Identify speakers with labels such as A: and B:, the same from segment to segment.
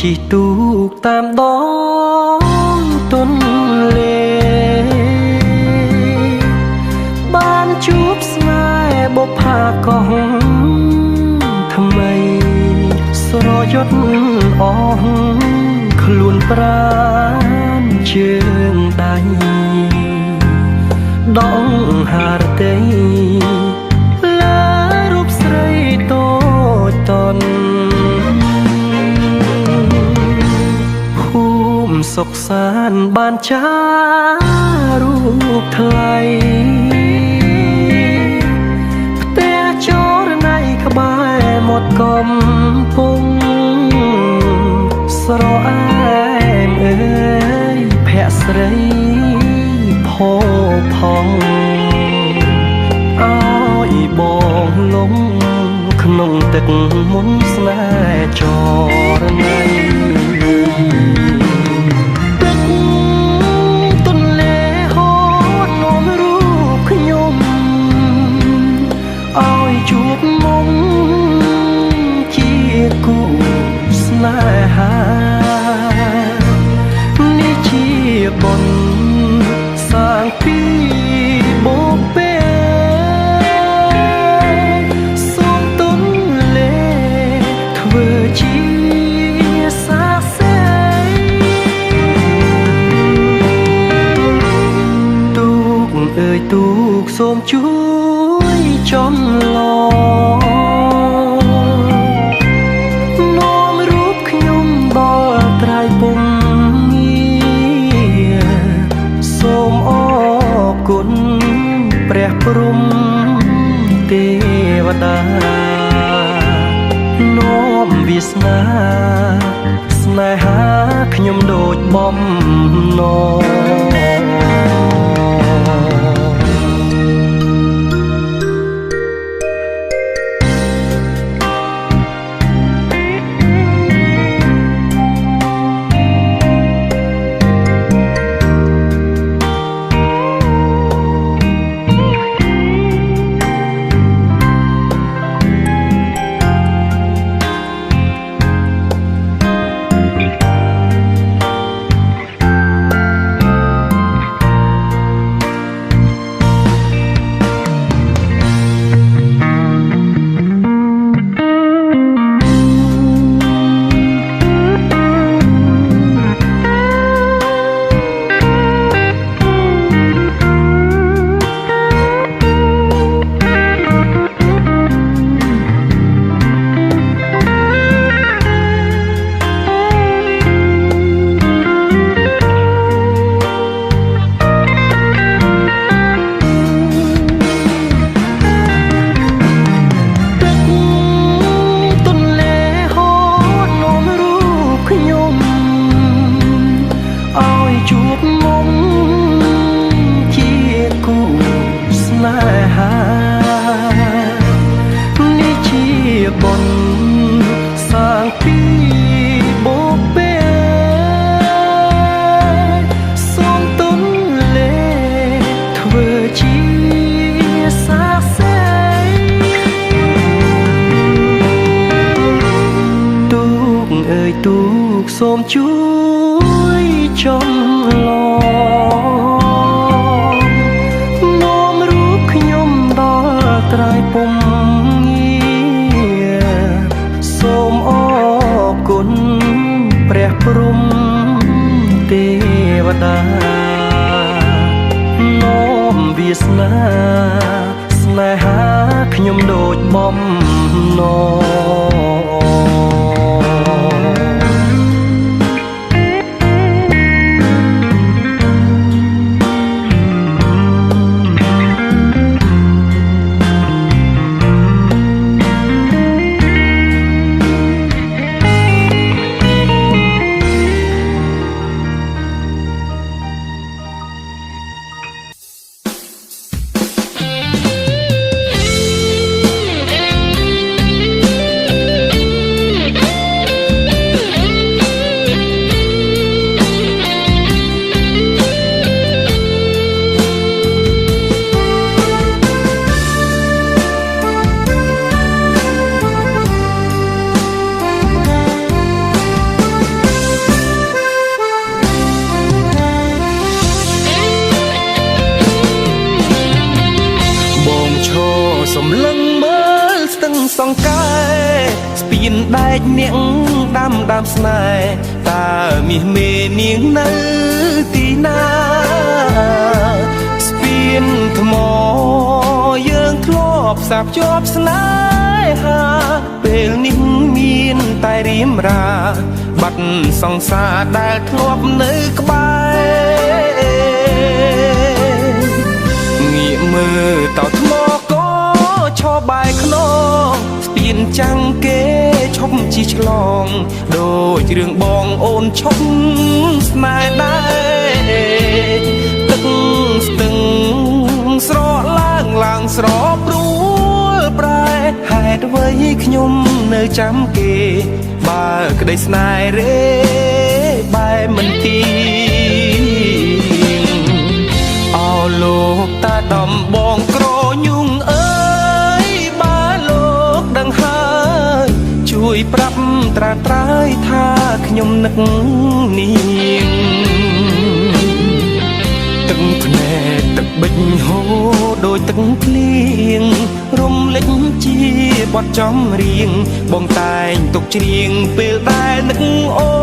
A: chỉ tu tam đó tuân lệ ban chúc sai bốc hà con thầm mây soi yết ong luôn pran trường đài đong hà tây lá rúp sấy tô tòn hôm sọc san ban cha rúp thay té chó này các bài một cầm phung sro em ơi phẹ sấy phô phong ôi bong lông không tịch muốn xe cho này tuần lễ hót nôm rúp nhôm ôi chuột mong chia cụ xe ni chia bồn sang pi bố bê sông tuấn lệ thừa chia xa xế tuốc ơi tuốc xôm chuối trong lò nôm rúp nhung bò trai bôngសូមអរគុណព្រះព្រំទេវតានាំវាសនាស្នេហាខ្ញុំដូចបំណងទូកសូមជួយចំឡងនាំរូបខ្ញុំដល់ត្រៃពុំងារសូមអរគុណព្រះព្រំទេវតានាំវាសនាស្នេហាខ្ញុំដូចបំណង ស្ពានដែកនាងដាំស្នេហ៍តើមាសមេនាងនៅទីណាស្ពានថ្មយើងធ្លាប់សាបជាប់ស្នេហាពេលនេះមានតែរៀមរាបាត់សង្សារដែលធ្លាប់នៅក្បែរងាកមើលតោថ្មក៏ឈរបែកខ្នងស្ពានចាំងគេឈប់ជិះឆ្លងដូចរឿងបងអូនឈប់ស្នេហ៍ដែរទឹកស្ទឹងស្រកឡើងស្រព្រួលប្រែហេតុអ្វីខ្ញុំនៅចាំគេបើក្តីស្នេហ៍រេបែមិនទីអោលោកតាដំបងក្រញុងអើយបើលោកដឹងហើយជួយប្រាប់ត្រាត្រើយថាខ្ញុំនឹកនាងទឹកភ្នែកទឹកបិចហូរដូចទឹកភ្លៀងរំលេចជាបទចម្រៀងបងតែងទុកច្រៀងពេលដែលនឹកអូ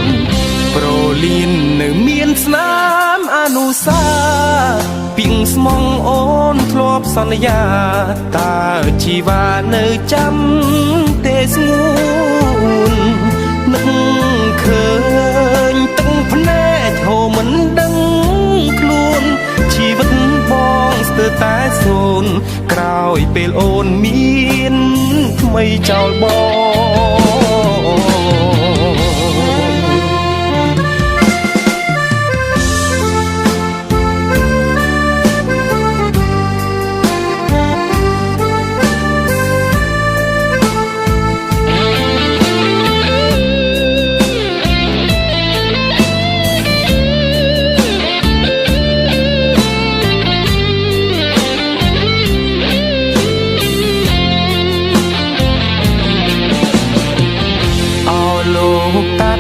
A: នប្រលៀននៅមានស្នាមអនុស្សាវរីយ៍ពីងស្មងអូនធ្លាប់សន្យាតើជីវ៉ានៅចាំទេស្ងួននឹកឃើញទឹកភ្នែកហូរមិនដឹងខ្លួនជីវិតបងស្ទើរតែសូន្យក្រោយពេលអូនមានថ្មីចោលបង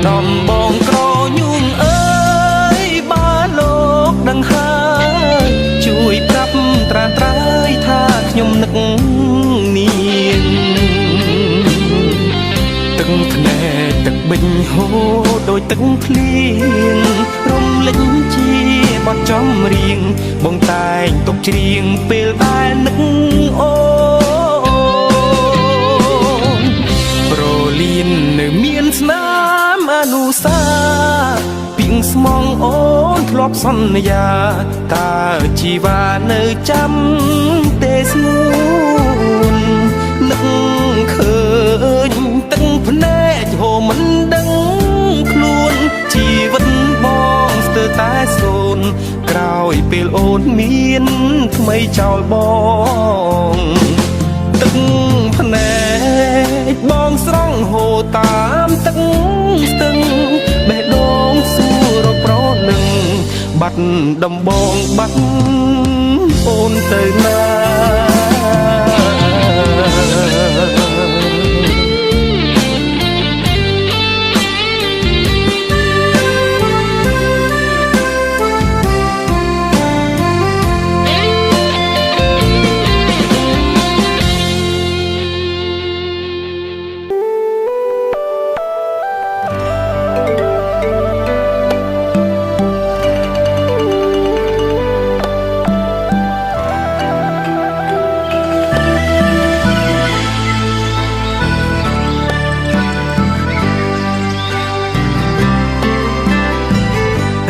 A: ដំបងក្រញុងអើយបើលោកដឹងហើយជួយប្រាប់ត្រាត្រើយថាខ្ញុំនឹកនាងទឹកភ្នែកទឹកបិញហូរដូចទឹកភ្លៀងរំលេចជាបទចម្រៀងបងតែងទុកច្រៀងពេលដែលនឹកអូនប្រលៀននៅមានស្នាមអនុស្សាវរីយ៍ពីងស្មងអូនធ្លាប់សន្យាតើជីវ៉ានៅចាំទេស្ងួននឹកឃើញទឹកភ្នែកហូរមិនដឹងខ្លួនជីវិតបងស្ទើរតែសូន្យក្រោយពេលអូនមានថ្មីចោលបងទឹកភ្នែកបងស្រង់ហូរតាមទឹកស្ទឹងបេះដូងសួររកប្រនឹងបាត់ដំបងបាត់អូនទៅណា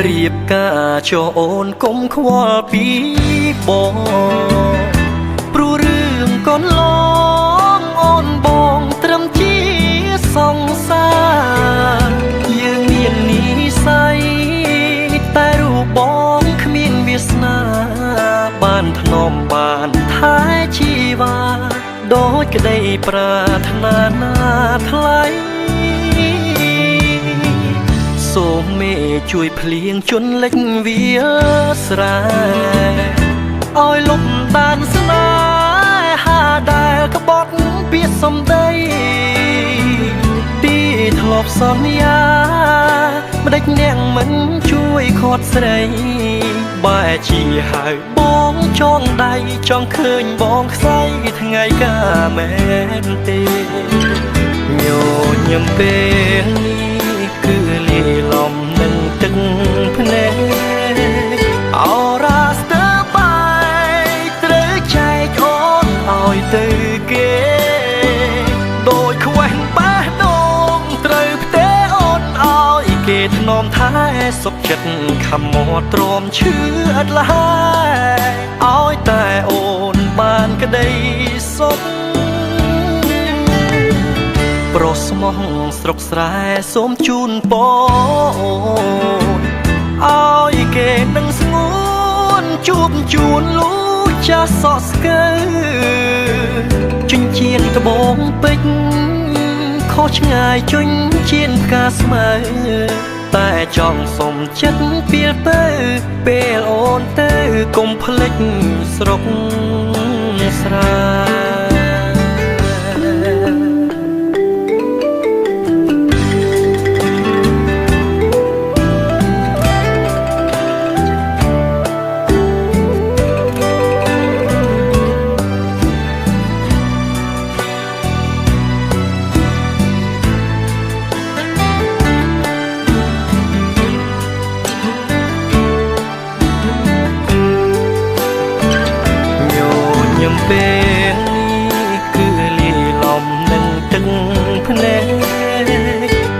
A: រៀបការចូលអូនកុំខ្វល់ពីបងព្រោះរឿងកូនឡងអូនបងត្រឹមជាសង្សារយើងមាននិស្ស័យតែរូបបងគ្មានវាសនាបានធ្នមបានថែជីវ៉ាដូចក្តីប្រាថ្នាណាថ្លៃសូមមេជួយភ្លៀងជន់លិចវាស្រែឲ្យលុបដានស្នេហាដែលក្បត់ពាក្យសម្ដីទីធ្លាប់សន្យាម្ដេចនាងមិនជួយខាត់ស្រីបែរជាហៅបង ចងដៃចង់ឃើញបងខ្សែថ្ងៃកាមែនទេញញឹមពេលនេះគឺលាយឡំនឹងទឹកភ្នែកអរ៉ាស្ទើបាយត្រូវចែកអូនឲ្យទៅគេដោយខ្វេះបេះដូងត្រូវផ្ទេអូនឲ្យគេធ្នមថែសុខចិត្តខំមកទ្រាំឈឺអត់ឡាយឲ្យតែអូនបានក្តីសុខប្រុសស្មោះស្រុកស្រែសូមជូនពរឲ្យគេនឹងស្ងួនជួបជូនលូចាស់សក់ស្កើចិញ្ចៀនត្បូងពេជ្រខុសឆ្ងាយជញ្ជៀនផ្កាស្មើតែចង់សុំចិត្តពេលទៅពេលអូនទៅកុំភ្លេចស្រុកស្រែពេលនេះគឺលាយឡំនឹងទឹកភ្នែក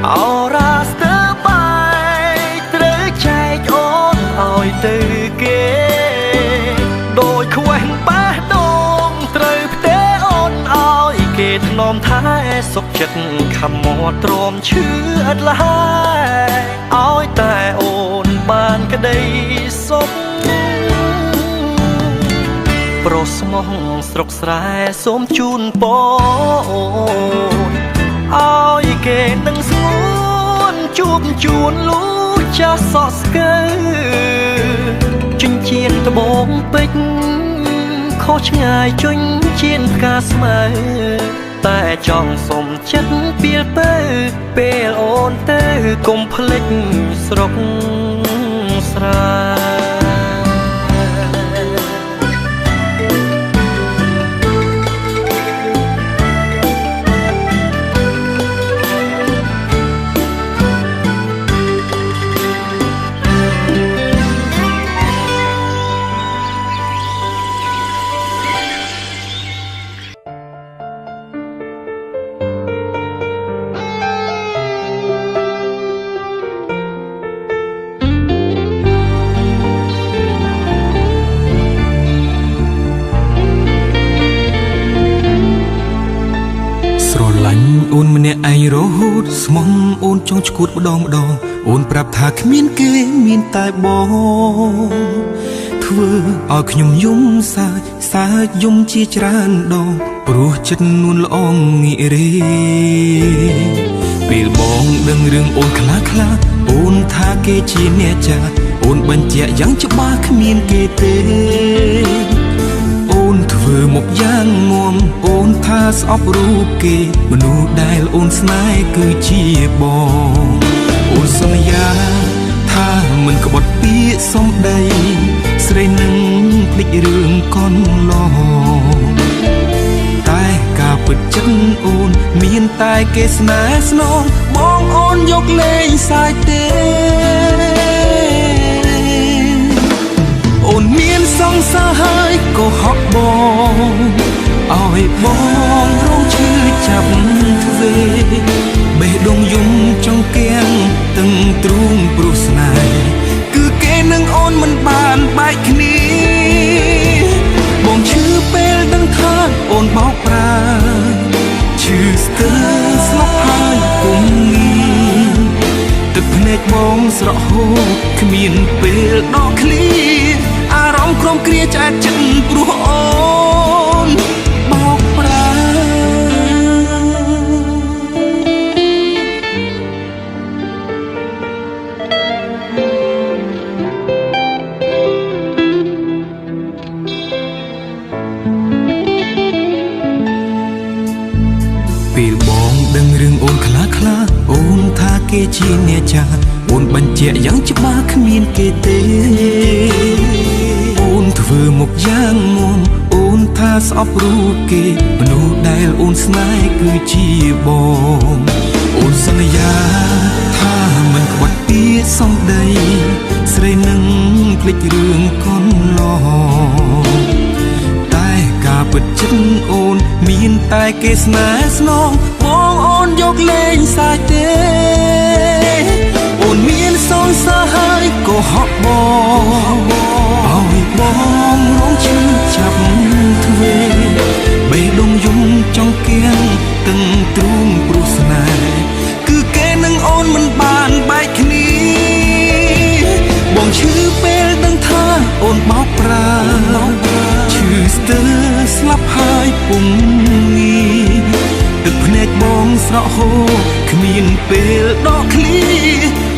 A: អរ៉ាស្ទើបាយត្រូវចែកអូនឲ្យទៅគេដោយខ្វេះបេះដូងត្រូវផ្ទេអូនឲ្យគេធ្នមថែសុខចិត្តខំមកទ្រាំឈឺអត់ឡាយឲ្យតែអូនបានក្តីសុខប្រុសស្មោះស្រុកស្រែសូមជូនពរឲ្យគេនឹងស្ងួនជួបជូនលូចាស់សក់ស្កើចិញ្ចៀនត្បូងពេជ្រខុសឆ្ងាយជញ្ជៀនផ្កាស្មើតែចង់សុំចិត្តពេលទៅពេលអូនទៅកុំភ្លេចស្រុកស្រែអូនម្នាក់ឯងរហូតស្មងអូនចង់ឈួតម្ដងអូនប្រាប់ថាគ្មានគេមានតែបងធ្វើឲ្យខ្ញុំយំសើចយំជាច្រើនដងព្រោះចិត្តនួនល្អងងាយរេពេលបងដឹងរឿងអូនខ្លះអូនថាគេជាអ្នកចាអូនបញ្ជាក់យ៉ាងច្បាស់គ្មានគេទេអូនធ្វើមកយ៉ាងងំអូនថាស្អប់រូបគេមនុស្សដែលអូនស្នេហ៍គឺជាបងអូនសន្យាថាមិនក្បត់ពាក្យសម្ដីស្រីនឹងភ្លេចរឿងកន្លងតែការពិតចិត្តអូនមានតែគេស្នេហ៍ស្នងបងអូនយកលេងសាយទេអូនមានសង្សារហើយក៏ហក់បងឲ្យបងរងឈឺចាប់ទ្វេបេះដូងយំចង់កៀងទាំងទ្រូងព្រោះស្នេហ៍គឺគេនឹងអូនមិនបានបែកគ្នាបងឈឺពេលដឹងថាអូនបោកប្រាឈឺស្ទើរស្លាប់ហើយគុំងីទឹកភ្នែកបងស្រក់ហូរគ្មានពេលដកឃ្លាអារម្មណ៍ក្រំគ្រាឆ្អែតចិត្តព្រោះអូនបោកប្រាពេលបងដឹងរឿងអូនខ្លះអូនថាគេជាអ្នកចាអូនបញ្ជាក់យ៉ាងច្បាស់គ្មានគេទេអូន ធ្វើមកយ៉ាងមុំអូនថាស្អប់រូបគេមនុស្សដែលអូនស្នេហ៍គឺជាបងអូនសន្យាថាមិនក្បត់ពីសំដីស្រីនឹងភ្លេចរឿងកូនឡងតែការពិតចិត្តអូនមានតែគេស្នេហ៍ស្នងបងអូនយកលេងសាច់ទេអូនមានសងសាហើយក៏ហក់បងឲ្យបងរងឈឺចាប់ទ្វេបេះដូងយំចង់គៀងទឹងទ្រូងព្រោះស្នេហ៍គឺគេនឹងអូនមិនបានបែកគ្នាបងឈឺពេលដឹងថាអូនបោកប្រាឈឺស្ទើរស្លាប់ហើយពុំងាទឹកភ្នែកបងស្រក់ហូរគ្មានពេលដកឃ្លា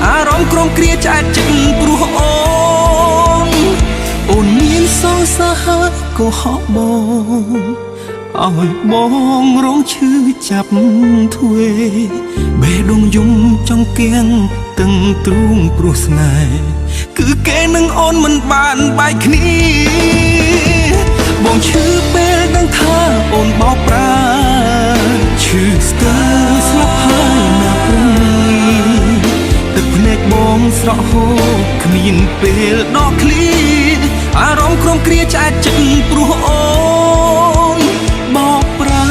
A: អារម្មណ៍ក្រំគ្រាឆ្អែតចិត្តព្រោះអូនមានសងសាហាក៏ហក់បងឲ្យបងរងឈឺចាប់ទ្វេបេះដូងយំចង់គៀងទឹងទ្រូងព្រោះស្នេហ៍គឺគេនឹងអូនមិនបានបែកគ្នាបងឈឺពេលដឹងថាអូនបោកប្រាឈឺស្ទើរស្លាប់ហើយណាព្រំទឹកភ្នែកបងស្រក់ហូរគ្មានពេលដកឃ្លាអារម្មណ៍ក្រំគ្រាឆ្អែតចិត្តព្រោះអូនបោកប្រា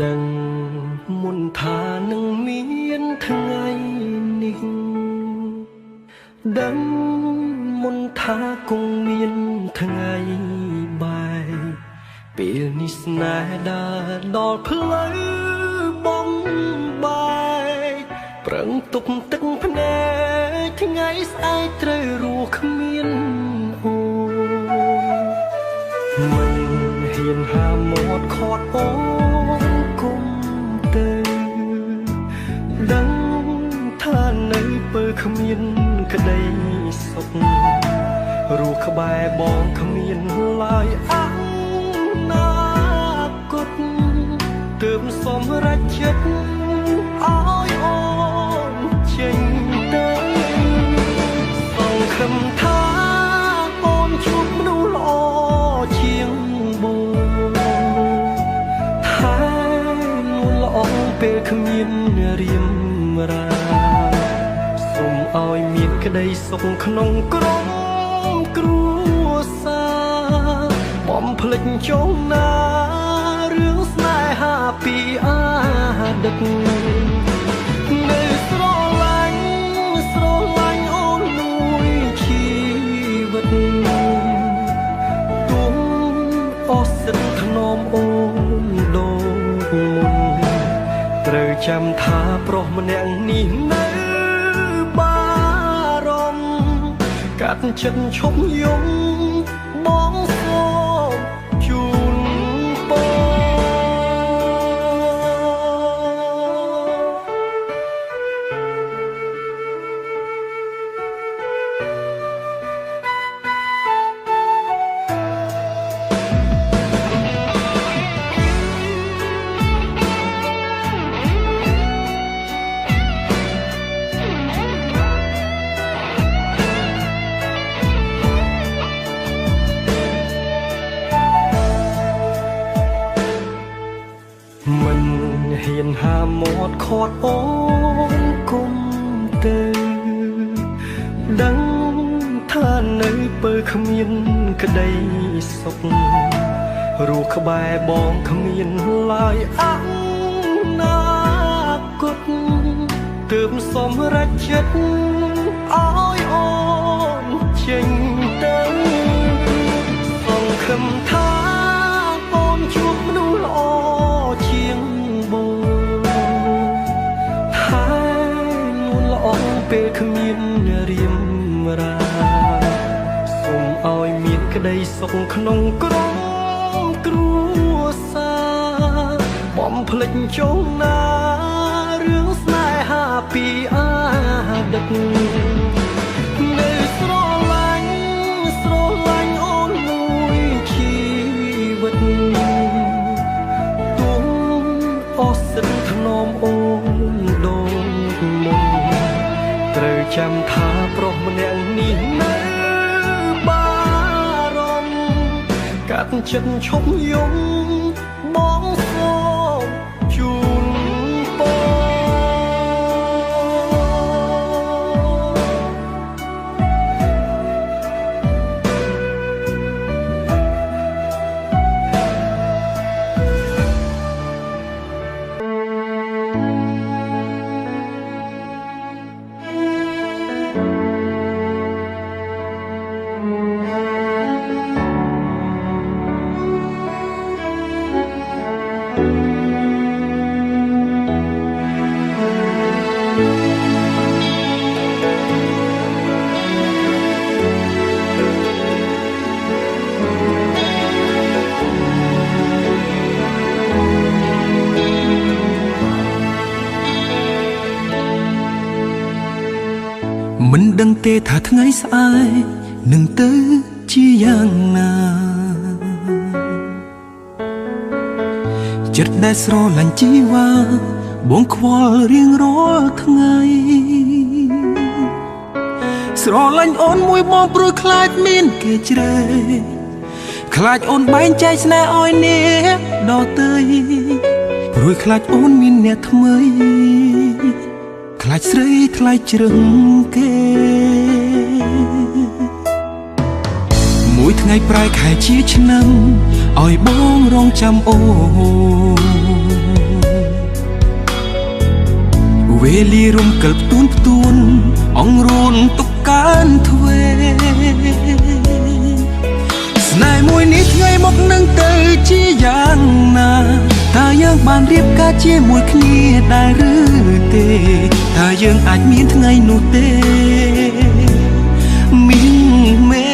A: ដឹងមុនថានឹងមានថ្ងៃនេះដឹងមុនថាគង់មានថ្ងៃបែកពេលនេះស្នេហ៍ដើរដល់ផ្លូវបំបែកប្រឹងទប់ទឹកភ្នែកថ្ងៃស្អែកត្រូវរស់គ្មានអូមិនហ៊ានហាមាត់ខាត់អូគុំទៅដឹងថានៅពើគ្មានក្តីសុខរស់ក្បែរបងគ្មានឡើយអនាគតទើបសម្រេចចិត្តឲ្យអូនចេញទៅសង្ឃឹមថាអូនជួបមនុស្សល្អជាងបងថាល្អពេលគ្មានរៀមរាសូមឲ្យមានក្តីសុខក្នុងក្រុមគ្រួសារបំភ្លេចចុងណារឿងស្នេហាពីអាដឹកនៅស្រឡាញ់អូនមួយជីវិតទុំអស់សិទ្ធថ្នមអូនដូចមុនត្រូវចាំថាប្រុសម្នាក់នេះនៅបារម្ភកាត់ចិត្តឈប់យំបងសូមជូនពរមិនហ៊ានហាមាត់ខាត់អូនគុំទៅដឹងថានៅពើគ្មានក្តីសុខរស់ក្បែរបងគ្មានឡើយអនាគតទើបសម្រេចចិត្តឲ្យអូនចេញទៅសង្ឃឹមថាអូនជួបមនុស្សល្អជាង អងពេលគ្មានរៀមរាសូមឲ្យមានក្តីសុខក្នុងក្រុមគ្រួសារបំភ្លេចចុងណារឿងស្នេហាពីអាដឹកនៅស្រឡាញ់អូនមួយជីវិតទុំអស់សិនធ្នមអូនដូចមុនត្រូវចាំថាប្រុសម្នាក់នេះនៅបារម្ភកាត់ចិត្តឈប់យំបងសូមជូនពរមិនដឹងទេថាថ្ងៃស្អែកនឹងទៅជាយ៉ាងណាចិត្តដែលស្រឡាញ់ជីវ៉ាបងខ្វល់រៀងរាល់ថ្ងៃស្រឡាញ់អូនមួយបងព្រោះខ្លាចមានគេជ្រែកខ្លាចអូនបែងចែកស្នេហ៍ឲ្យអ្នកដទៃព្រោះខ្លាចអូនមានអ្នកថ្មីខ្លាចស្រីថ្លៃជ្រឹងគេមួយថ្ងៃប្រែខែជាឆ្នាំឲ្យបងរងចាំអូវេលារំកិលផ្ទួនអង្រួនទុកកានទ្វេស្នេហ៍មួយនេះថ្ងៃមកនឹងទៅជាយ៉ាងណាតើយើងបានរៀបការជាមួយគ្នាដែរឬទេតើយើងអាចមានថ្ងៃនោះទេមីងមេ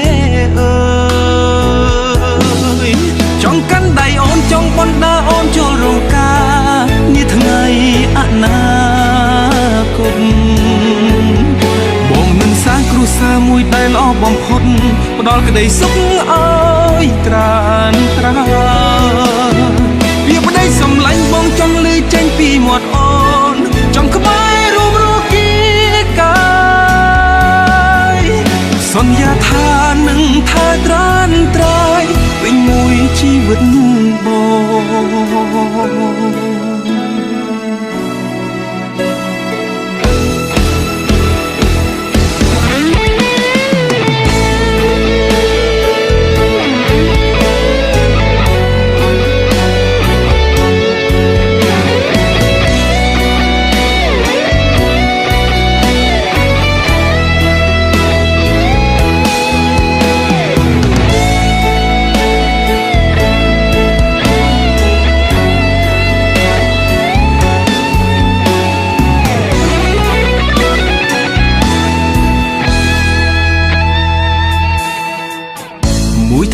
A: អើយចង់កាន់ដៃអូនចង់បណ្ដាអូនចូលរោងការនាថ្ងៃអនាគតបងនឹងសាងគ្រួសារមួយដែលល្អបំផុតផ្ដល់ក្តីសុខឲ្យត្រានត្រាវាប្តីសំឡាញ់បងចង់ឮចេញពីមាត់អូនចង់ក្បែររួមរស់គីកាយសន្យាថានឹងថែត្រានត្រាយពេញមួយជីវិតបង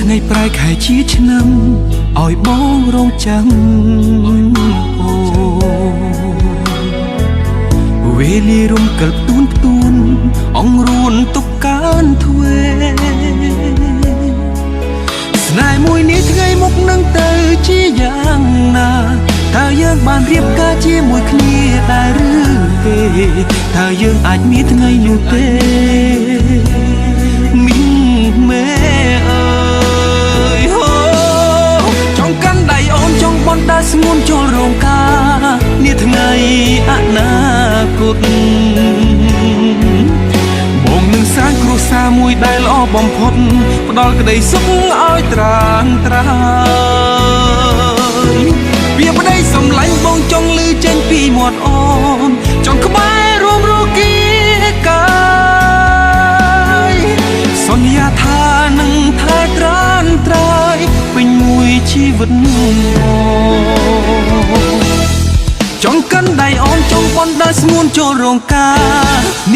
A: ថ្ងៃប្រែខែជាឆ្នាំឲ្យបងរងចាំអូវេលារំកិលផ្ទួនអង្រួនទុកកានទ្វេស្នេហ៍មួយនេះថ្ងៃមុខនឹងទៅជាយ៉ាងណាតើយើងបានរៀបការជាមួយគ្នាដែរឬទេតើយើងអាចមានថ្ងៃនោះទេមីងមេអើយចង់កាន់ដៃអូនចង់បណ្ដាស្ងួនចូលរោងការនាថ្ងៃអនាគតបងនឹងសាងគ្រួសារមួយដែលល្អបំផុតផ្ដល់ក្តីសុខឲ្យត្រានត្រាយវាប្តីសំឡាញ់បងចង់ឮចេញពីមាត់អូនចង់ក្បែររួមរស់គីកាយសន្យាថានឹងថែត្រានត្រាយពេញមួយជីវិតចង់កាន់ដៃអូនចង់បណ្ដាស្ងួនចូលរោងការនា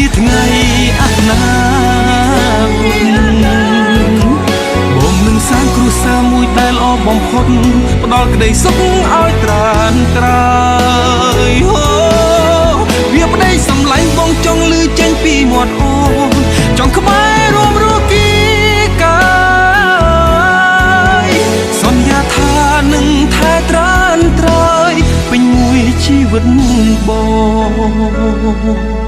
A: ដែលល្អបំផុតផ្ដល់ក្តីសុខឲ្យត្រានត្រើយវាប្តីសម្លាញ់បងចង់ឮចេញពីមាត់អូនចង់ក្បែររួមរស់គីកាយសន្យាថានឹងថែត្រានត្រើយពេញមួយជីវិតបង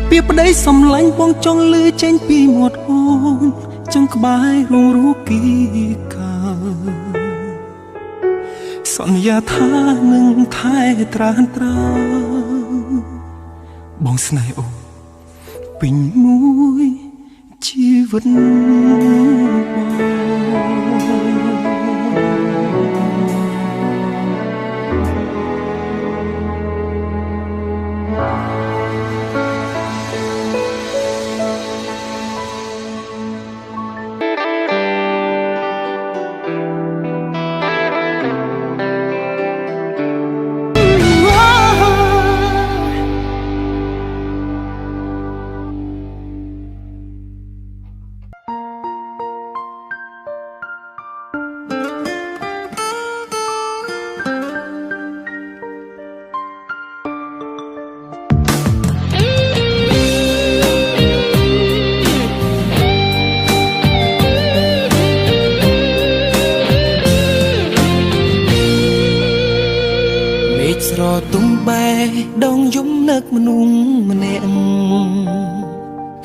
A: ពីប្តីសម្លាញ់បងចង់ឮចេញពីមាត់អូនចង់ក្បែររួមរស់គីកាសន្យាថានឹងថែត្រានត្រើយបងស្នេហ៍អូនពេញមួយជីវិតស្រទុំបែដងយំនឹកមនុស្សម្នាក់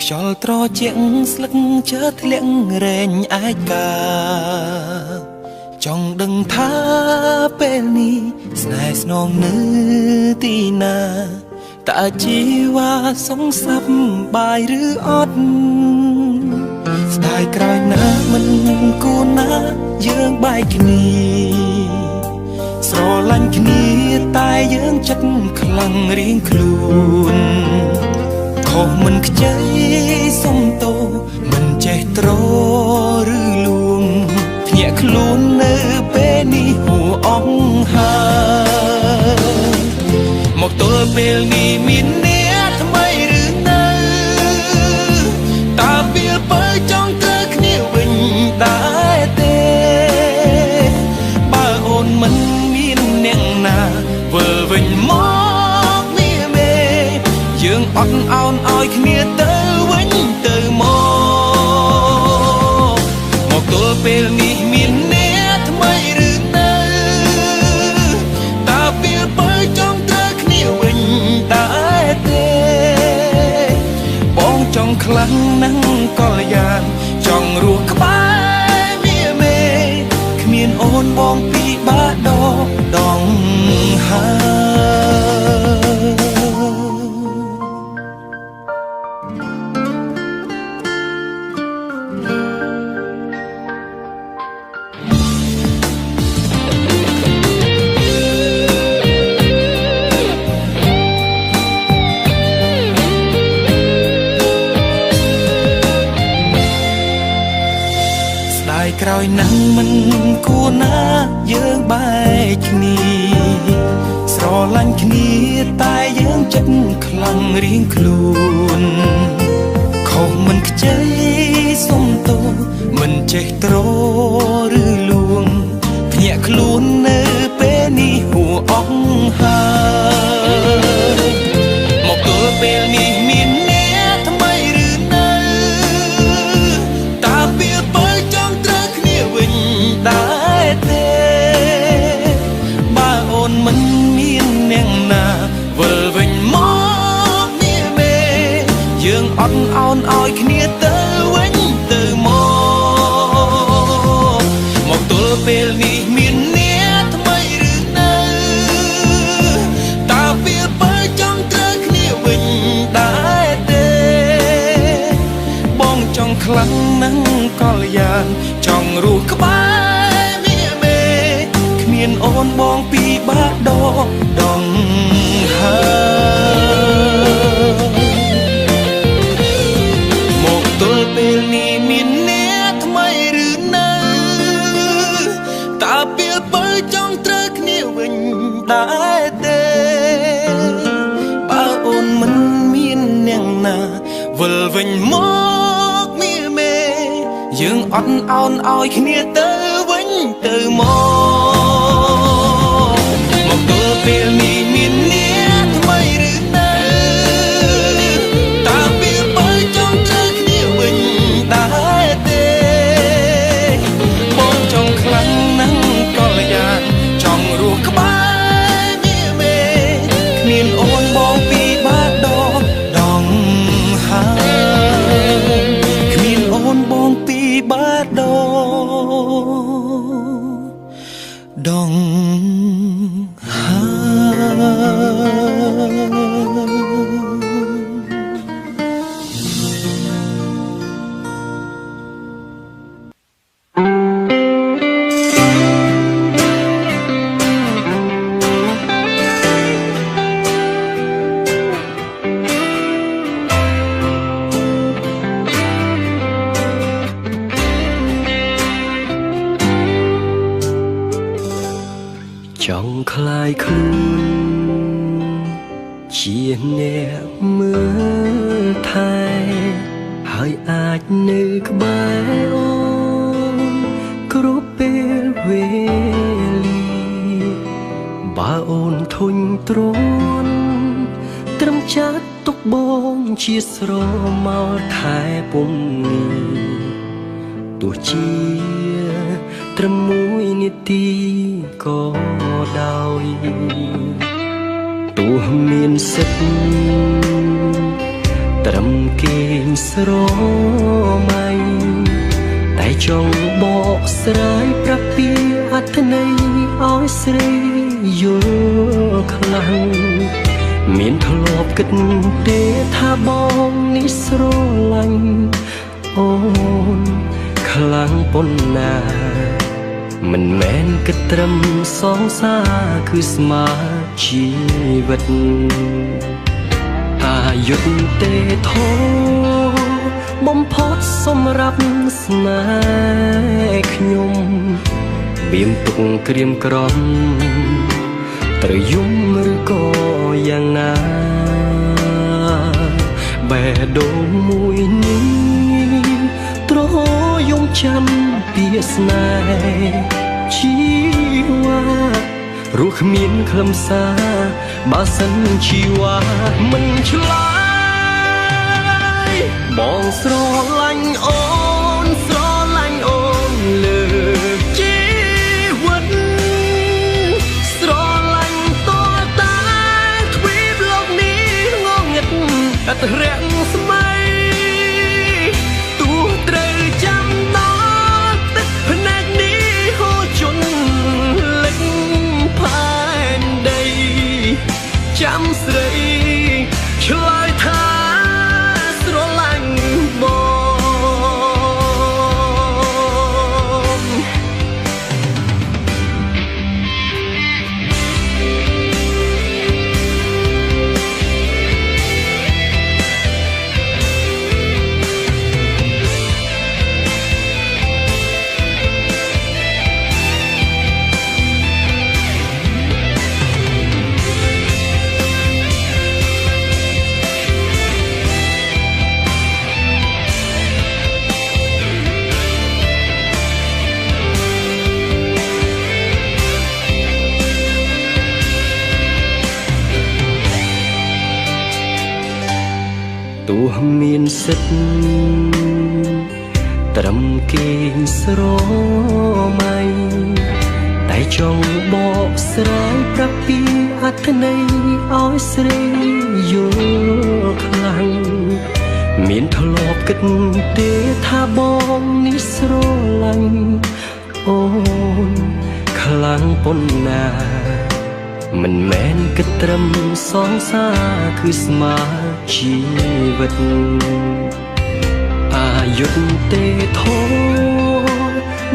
A: ខ្យល់ត្រជាក់ស្លឹកជើធ្លាក់រែងឯកាចង់ដឹងថាពេលនេះស្នេហ៍ស្នងនៅទីណាតើជីវ៉ាសងសាប់បាយឬអត់ស្ដាយក្រោយណាមិនគួរណាយើងបែកគ្នាស្រឡាញ់គ្នាតែយើងចិត្តខ្លាំងរៀងខ្លួនខុសមិនខ្ចីសុំទោមិនចេះត្រឬលួងភ្ញាក់ខ្លួននៅពេលនេះហួអង្ហើមកទល់ពេលនេះមានអ្នកថ្មីឬនៅតើពេលបើចង់ត្រូវគ្នាវិញដែរទេបើអូនមិនវិលវិញមកមានមេយើងអត់អោនឲ្យគ្នាទៅវិញទៅមកទល់ពេលនេះមានអ្នកថ្មីឬនៅតើពេលបើចង់ត្រូវគ្នាវិញដែរទេបងចង់ខ្លាំងណាស់កលយានចង់រស់ក្បែរមានមេគ្មានអូនបងពីបាដដងក្រោយណាំងមិនគួរណាយើងបែកគ្នាស្រឡាញ់គ្នាតែយើងចិត្តខ្លាំងរៀងខ្លួនខុសមិនខ្ចីសុំទោមិនចេះត្រឬលួងភ្ញាក់ខ្លួននៅពេលនេះហួអង្ហើមកទល់ពេលនេះមានអ្នកថ្មីឬនៅតើពេលបើចង់ត្រូវគ្នាវិញដែរទេបើអូនមិនមានអ្នកណាវិលវិញមកមានមេយើងអត់អោនឲ្យគ្នាទៅវិញទៅមកទល់ពេលនេះមានអ្នកថ្មីឬនៅតើពេលបើចង់ត្រូវគ្នាវិញដែរទេបងចង់ខ្លាំងណាស់កលយានចង់រស់ក្បែរមានមេគ្មានអូនបងពីបាដដងហើមកទល់ពេលនេះមានអ្នកថ្មីឬនៅតើពេលបើចង់ត្រូវគ្នាវិញដែរទេបើអូនមិនមានអ្នកណាវិលវិញមកមានមេយើងអត់អោនឲ្យគ្នាទៅវិញ ទៅមកទល់ពេលនេះមានអ្នកថ្មីឬនៅតើពេលបើចង់ជើគ្នាវិញដែរទេបងចង់ខ្លាំងណាស់កលយាចង់រស់ក្បែរនេះមេគ្មានអូនបងពីបាត់ដងហើយគ្មានអូនបងពីបាត់ដងហើយចង់คลายខ្លួនជាអ្នកមើលថែហើយអាចនៅក្បែរអូនគ្រប់ពេលវេលាបើអូនធុញទ្រាន់ត្រឹមចាត់ទុកបងជាស្រមោលខែពុំនេះទោះជាត្រឹមមួយនាទីក៏ដោយទោះមានសិទ្ធត្រឹមគេងស្រមៃតែចង់បកស្រាយប្រាប់ពីអត្ថន័យឲ្យស្រីយល់ខ្លាំងមានធ្លាប់គិតទេថាបងនេះស្រឡាញ់អូនខ្លាំងប៉ុណ្ណាមិនមែនគិតត្រឹមសងសាគឺស្មើជីវិតអាយុទេធោបំផុតសម្រាប់ស្នេហ៍ខ្ញុំបៀមទុកក្រៀមក្រំត្រូវយំឬក៏យ៉ាងណាបេះដូងមួយនេះត្រយំចាំពីស្នេហ៍ជីវ៉ារស់គ្មានខ្លឹមសារបើសិនជីវ៉ាមិនឆ្លើយបងស្រឡាញ់អូនស្រឡាញ់អូនលើជីវិតស្រឡាញ់តតែទ្វីបលោកនេះងងឹតអត់រាំងស្មៃទោះត្រូវចាំដល់ទឹកភ្នែកនេះហូរជន់លិចផែនដីចាំស្រីឆ្លើយថាស្រឡាញ់បងទោះមានសិទ្ធត្រឹមគេងស្រមៃតែចង់បកស្រាយប្រាប់ពីអត្ថន័យឲ្យស្រីយល់ខ្លាំងមានធ្លាប់គិតទេថាបងនេះស្រឡាញ់អូនខ្លាំងប៉ុណ្ណាមិនមែនគិតត្រឹមសងសាគឺស្មើជីវិតអាយុទេធោ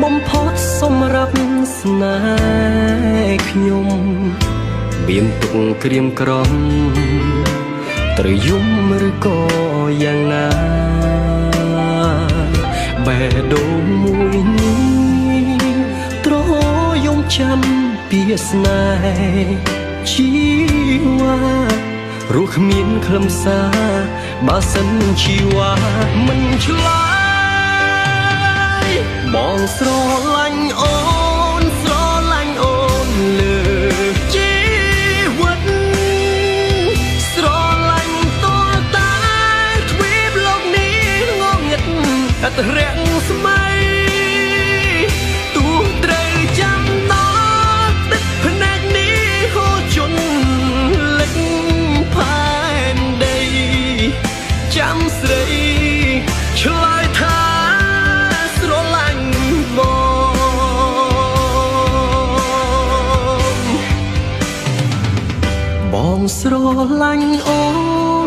A: បំផុតសម្រាប់ស្នេហ៍ខ្ញុំបៀមទុកក្រៀមក្រំត្រូវយំឬក៏យ៉ាងណាបេះដូងមួយនេះត្រយំចាំពីស្នេហ៍ជីវ៉ារស់គ្មានខ្លឹមសារបើសិនជីវ៉ាមិនឆ្លើយបងស្រឡាញ់អូ អត់រាំងស្មៃទូត្រូវចាំដល់ទឹកភ្នែកនេះហូរជន់លិចផែនដីចាំស្រីឆ្លើយថាស្រឡាញ់បងស្រឡាញ់អូ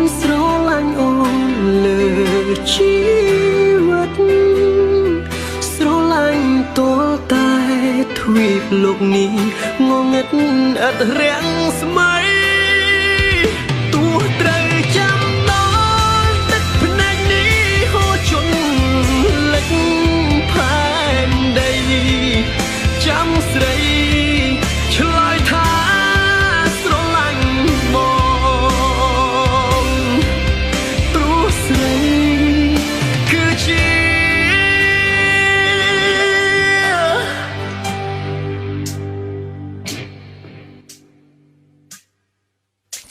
A: នស្រឡាញ់អូនលើជីវិតស្រឡាញ់តលតែទ្វីបលោកនេះងងឹតឥតរាំងស្មៃទោះត្រូវចាំដល់ទឹកភ្នែកនេះហូរជន់លិចផែនដីចាំស្រីឆ្លើយថាស្រឡាញ់បងព្រោះស្រីគឺជា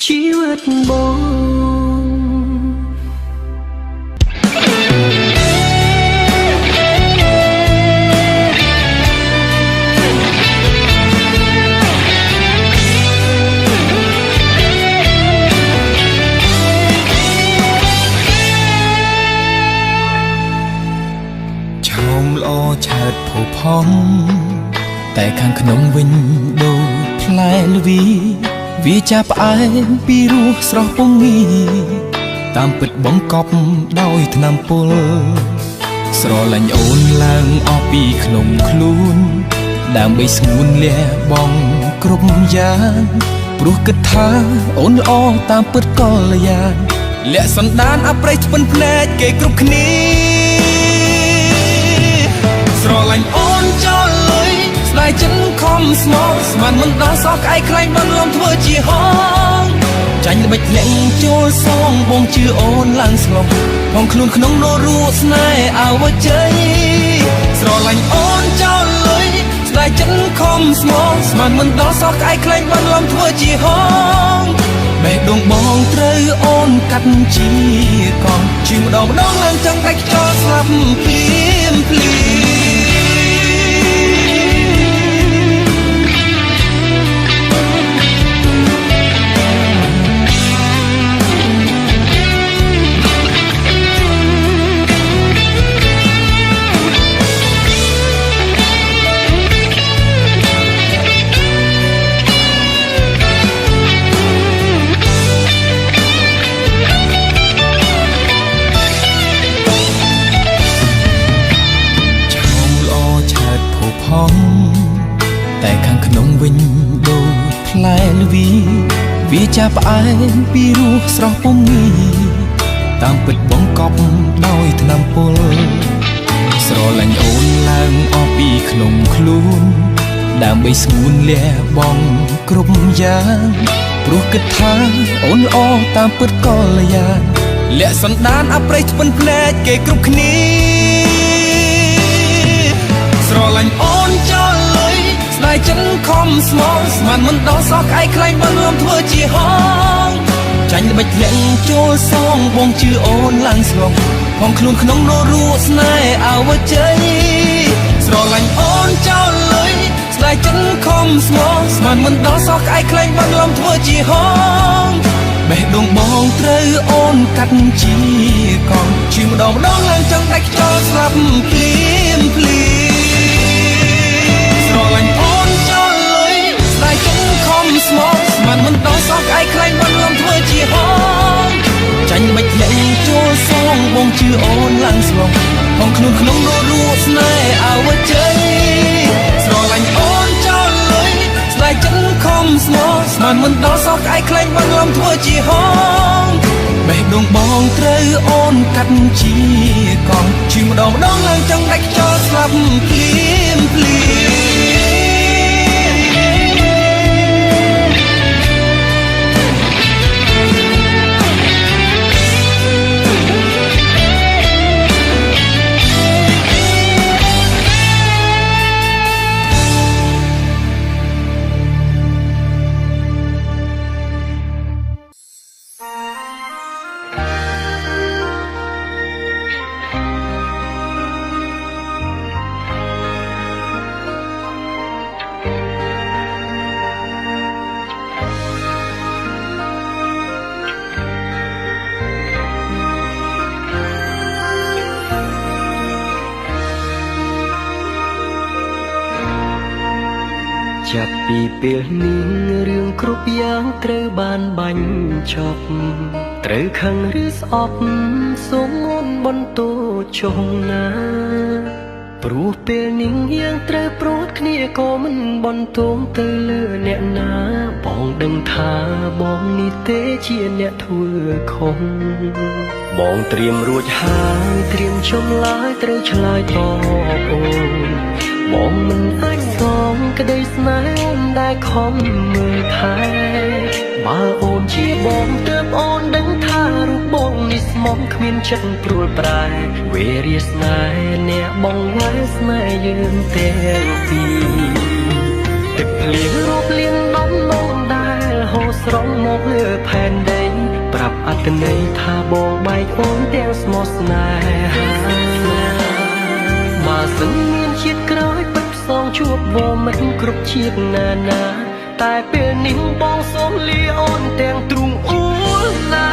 A: ជីវិតបងឆោមល្អឆើតផូផង់តែខាងក្នុងវិញដូចផ្លែល្វីវាចាប់ផ្អែមពីរសស្រស់ពងីតាមពិតបង្កប់ដោយថ្នាំពុលស្រឡាញ់អូនឡើងអស់ពីក្នុងខ្លួនដើម្បីស្ងួនលះបងគ្រប់យ៉ាងព្រោះគិតថាអូនល្អតាមពិតកល្យានលាក់សន្តានអប្រៃស្ពិនភ្នែកគេគ្រប់គ្នាស្រឡាញ់អូនចោលលុយស្ដាយចិនខំស្មោកស្មានមិនដល់សោះក្អែកខ្លាញ់បានលំធ្វើជាហងចាញ់ល្បិចលាក់ចូលសងបងជឿអូនឡើងស្លុកផងខ្លួនក្នុងនោរួស្នេហ៍អវជ័យស្រឡាញ់អូនចោលលុយស្ដាយចិនខំស្មោកស្មានមិនដល់សោះក្អែកខ្លាញ់បានលំធ្វើជាហងបេះដូងបងត្រូវអូនកាត់ជាកងជឿម្ដងឡើងចង់ដាច់ខ្យល់ស្លាប់ភ្លាមភ្លាមតែខាងក្នុងវិញដូចផ្លែល្វីវាចាប់ផ្អែមពីរសស្រស់ពងីតាមពិតបង្កប់ដោយថ្នាំពុលស្រឡាញ់អូនឡើងអស់ពីក្នុងខ្លួនដើម្បីស្ងួនលះបងគ្រប់យ៉ាងព្រោះគិតថាអូនល្អតាមពិតកល្យានលាក់សន្តានអប្រៃស្ពិនភ្នែកគេគ្រប់គ្នាស្រឡាញ់អូនចោលលុយស្ដាយចិនខំស្មោកស្មានមិនដល់សោះក្អែកខ្លាញ់បានលំធ្វើជាហងចាញ់ល្បិចលាក់ចូលសងបងជឿអូនឡើងស្លុកផងខ្លួនក្នុងនោរួស្នេហ៍អវជ័យស្រឡាញ់អូនចោលលុយស្ដាយចិនខំស្មោកស្មានមិនដល់សោះក្អែកខ្លាញ់បានលំធ្វើជាហងបេះដូងបងត្រូវអូនកាត់ជាកងជឿម្ដងឡើងចង់ដាច់ខ្យល់ស្លាប់ភ្លាមភ្លាមស្រឡាញ់អូនចោលលុយស្ដាយចិនខំស្មោកស្មានមិនដល់សោះក្អែកខ្លាញ់បានលំធ្វើជាហងចាញ់មិនលាក់ចូលសងបងជឿអូនឡើងស្លុកផងខ្លួនក្នុងនោរួស្នេហ៍អវជ័យស្រឡាញ់អូនចោលលុយស្ដាយចិនខំស្មោកស្មានមិនដល់សោះក្អែកខ្លាញ់បានលំធ្វើជាហងបេះដូងបងត្រូវអូនកាត់ជាកងជឿម្ដងឡើងចង់ដាច់ខ្យល់ស្លាប់ភ្លាមភ្លា
B: ចាប់ពីពេលនេះរឿងគ្រប់យ៉ាងត្រូវបានបាញ់ចប់ត្រូវខឹងឬស្អប់សូមមុនបន្ទោចុងណាព្រោះពេលនេះយើងត្រូវព្រួតគ្នាក៏មិនបន្ទោងទៅលើអ្នកណាបងដឹងថាបងនេះទេជាអ្នកធ្វើខុសបងត្រៀមរួចហើយត្រៀមចំឡាយត្រូវឆ្លើយតបអូនបងមិនអាចសងក្តីស្នេហ៍អូនដែលខំមើលថែបើអូនជាបងទើបអូនដឹងថារូបបងនេះស្មោះគ្មានចិត្តព្រួលប្រែវេរាស្នេហ៍អ្នកបងវ៉ែស្នេហ៍យើងទាំងពីរទឹកភ្លៀងរាប់លានដំណងដែលហូរស្រង់មកលើផែនដីប្រាប់អត្តន័យថាបងបែកអូនទាំងស្មោះស្នេហាបើសិនមានជាតិក្រោយពិតផ្សងជួបវមិនគ្រប់ជាតិណាណាតែពេលនេះបងសូមលាអូនទាំងទ្រូងអួលណា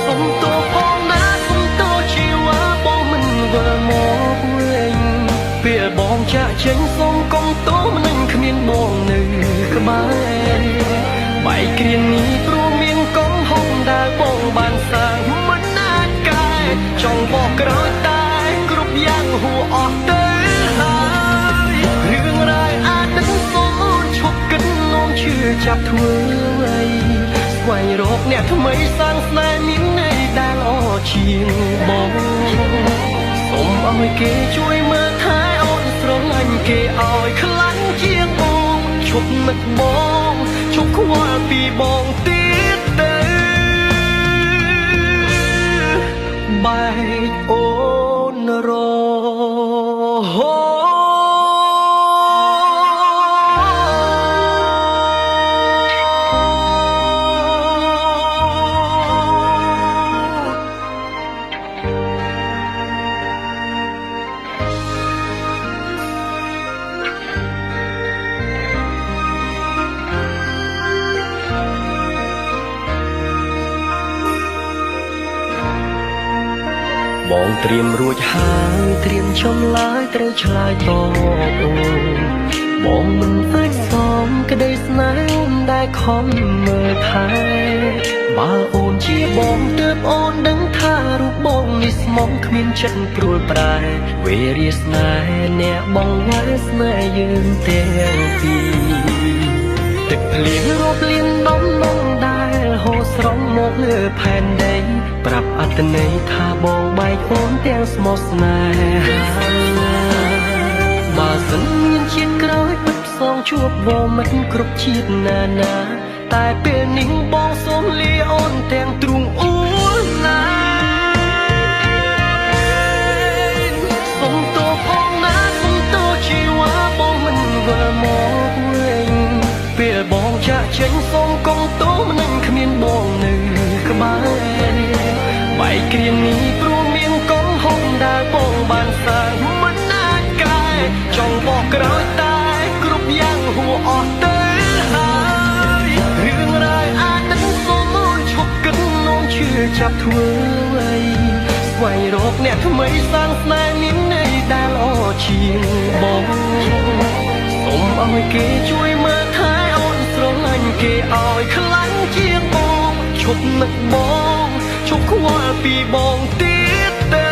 B: សុំតោផងណាសុំតោជីវ៉ាបងមិនវិលមកវិញពេលបងចាក់ចេញសូមកុំតោមិនគ្មានបងនៅក្បែរបែកគ្រានេះព្រោះមានកងហុងដែលបងបានសាងមិនអាចកែចង់បកក្រោយតែគ្រប់យ៉ាងហួអស់ទៅហើយរឿងរ៉ាវអាចនឹងសូមអូនឈប់គិតនោមជឿចាប់ធ្វើអីស្វែងរកអ្នកថ្មីសាងស្នេហ៍មានន័យដែលល្អជាងបងសូមឲ្យគេជួយមើលថែអូនស្រឡាញ់គេឲ្យខ្លាំងជាងបងឈប់នឹកបងឈប់ខ្វល់ពីបងទៀតទៅបែកអូនរហូតបងត្រៀមរួចហើយត្រៀមចំឡាយត្រូវឆ្លើយតបអូនបងមិនអាចសងក្តីស្នេហ៍អូនដែលខំមើលថែបើអូនជាបងទើបអូនដឹងថារូបបងនេះស្មោះគ្មានចិត្តព្រួលប្រែវេរាស្នេហ៍អ្នកបងវ៉ែស្នេហ៍យើងទាំងពីរទឹកភ្លៀងរាប់លានដំណងដែលហូរស្រង់មកលើផែនដីប្រាប់អត្តន័យថាបងបែកអូនទាំងស្មោះស្នេហាបើសិនមានជាតិក្រោយពិតផ្សងជួបវមិនគ្រប់ជាតិណាណាតែពេលនេះបងសូមលាអូនទាំងទ្រូងអួលណាសុំតោផងណាសុំតោជីវ៉ាបងមិនវិលមកវិញពេលបងចាក់ចេញសូមកុំតោមិនគ្មានបងនៅក្បែរបែកគ្រានេះព្រោះមានកងហុងដែលបងបានសាងមិនអាចកែចង់បកក្រោយតែគ្រប់យ៉ាងហួអស់ទៅហើយរឿងរ៉ាវអាចនឹងសូមអូនឈប់គិតនោមជឿចាប់ធ្វើអីស្វែងរកអ្នកថ្មីសាងស្នេហ៍មានន័យដែលល្អជាងបងសូមឲ្យគេជួយមើលថែអូនស្រឡាញ់គេឲ្យខ្លាំងជាងបងឈប់នឹកបងឈប់ខ្វល់ពីបងទៀតទៅ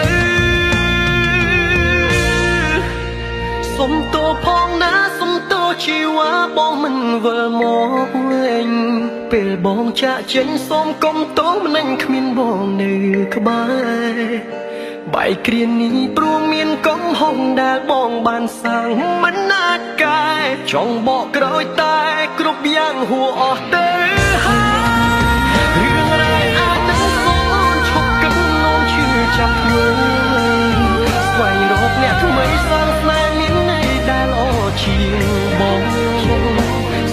B: សុំតោផងណាសុំតោជីវ៉ាបងមិនវិលមកវិញពេលបងចាក់ចេញសូមកុំតោមិនគ្មានបងនៅក្បែរបែកគ្រានេះព្រោះមានកងហុងដែលបងបានសាងមិនអាចកែចង់បកក្រោយតែគ្រប់យ៉ាងហួអស់ទៅហើយរឿងរ៉ាវអាចនឹងសូមអូនឈប់គិតនោមជឿចាប់ធ្វើស្វែងរកអ្នកថ្មីសាងស្នេហ៍មានន័យដែលល្អជាងបង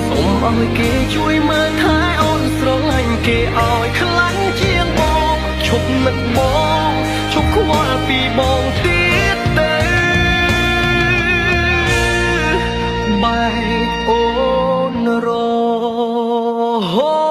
B: សូមឲ្យគេជួយមើលថែអូនស្រឡាញ់គេឲ្យខ្លាំងជាងបងឈប់នឹកបងឈប់ខ្វល់ពីបងទៀតទៅបែកអូនរហូត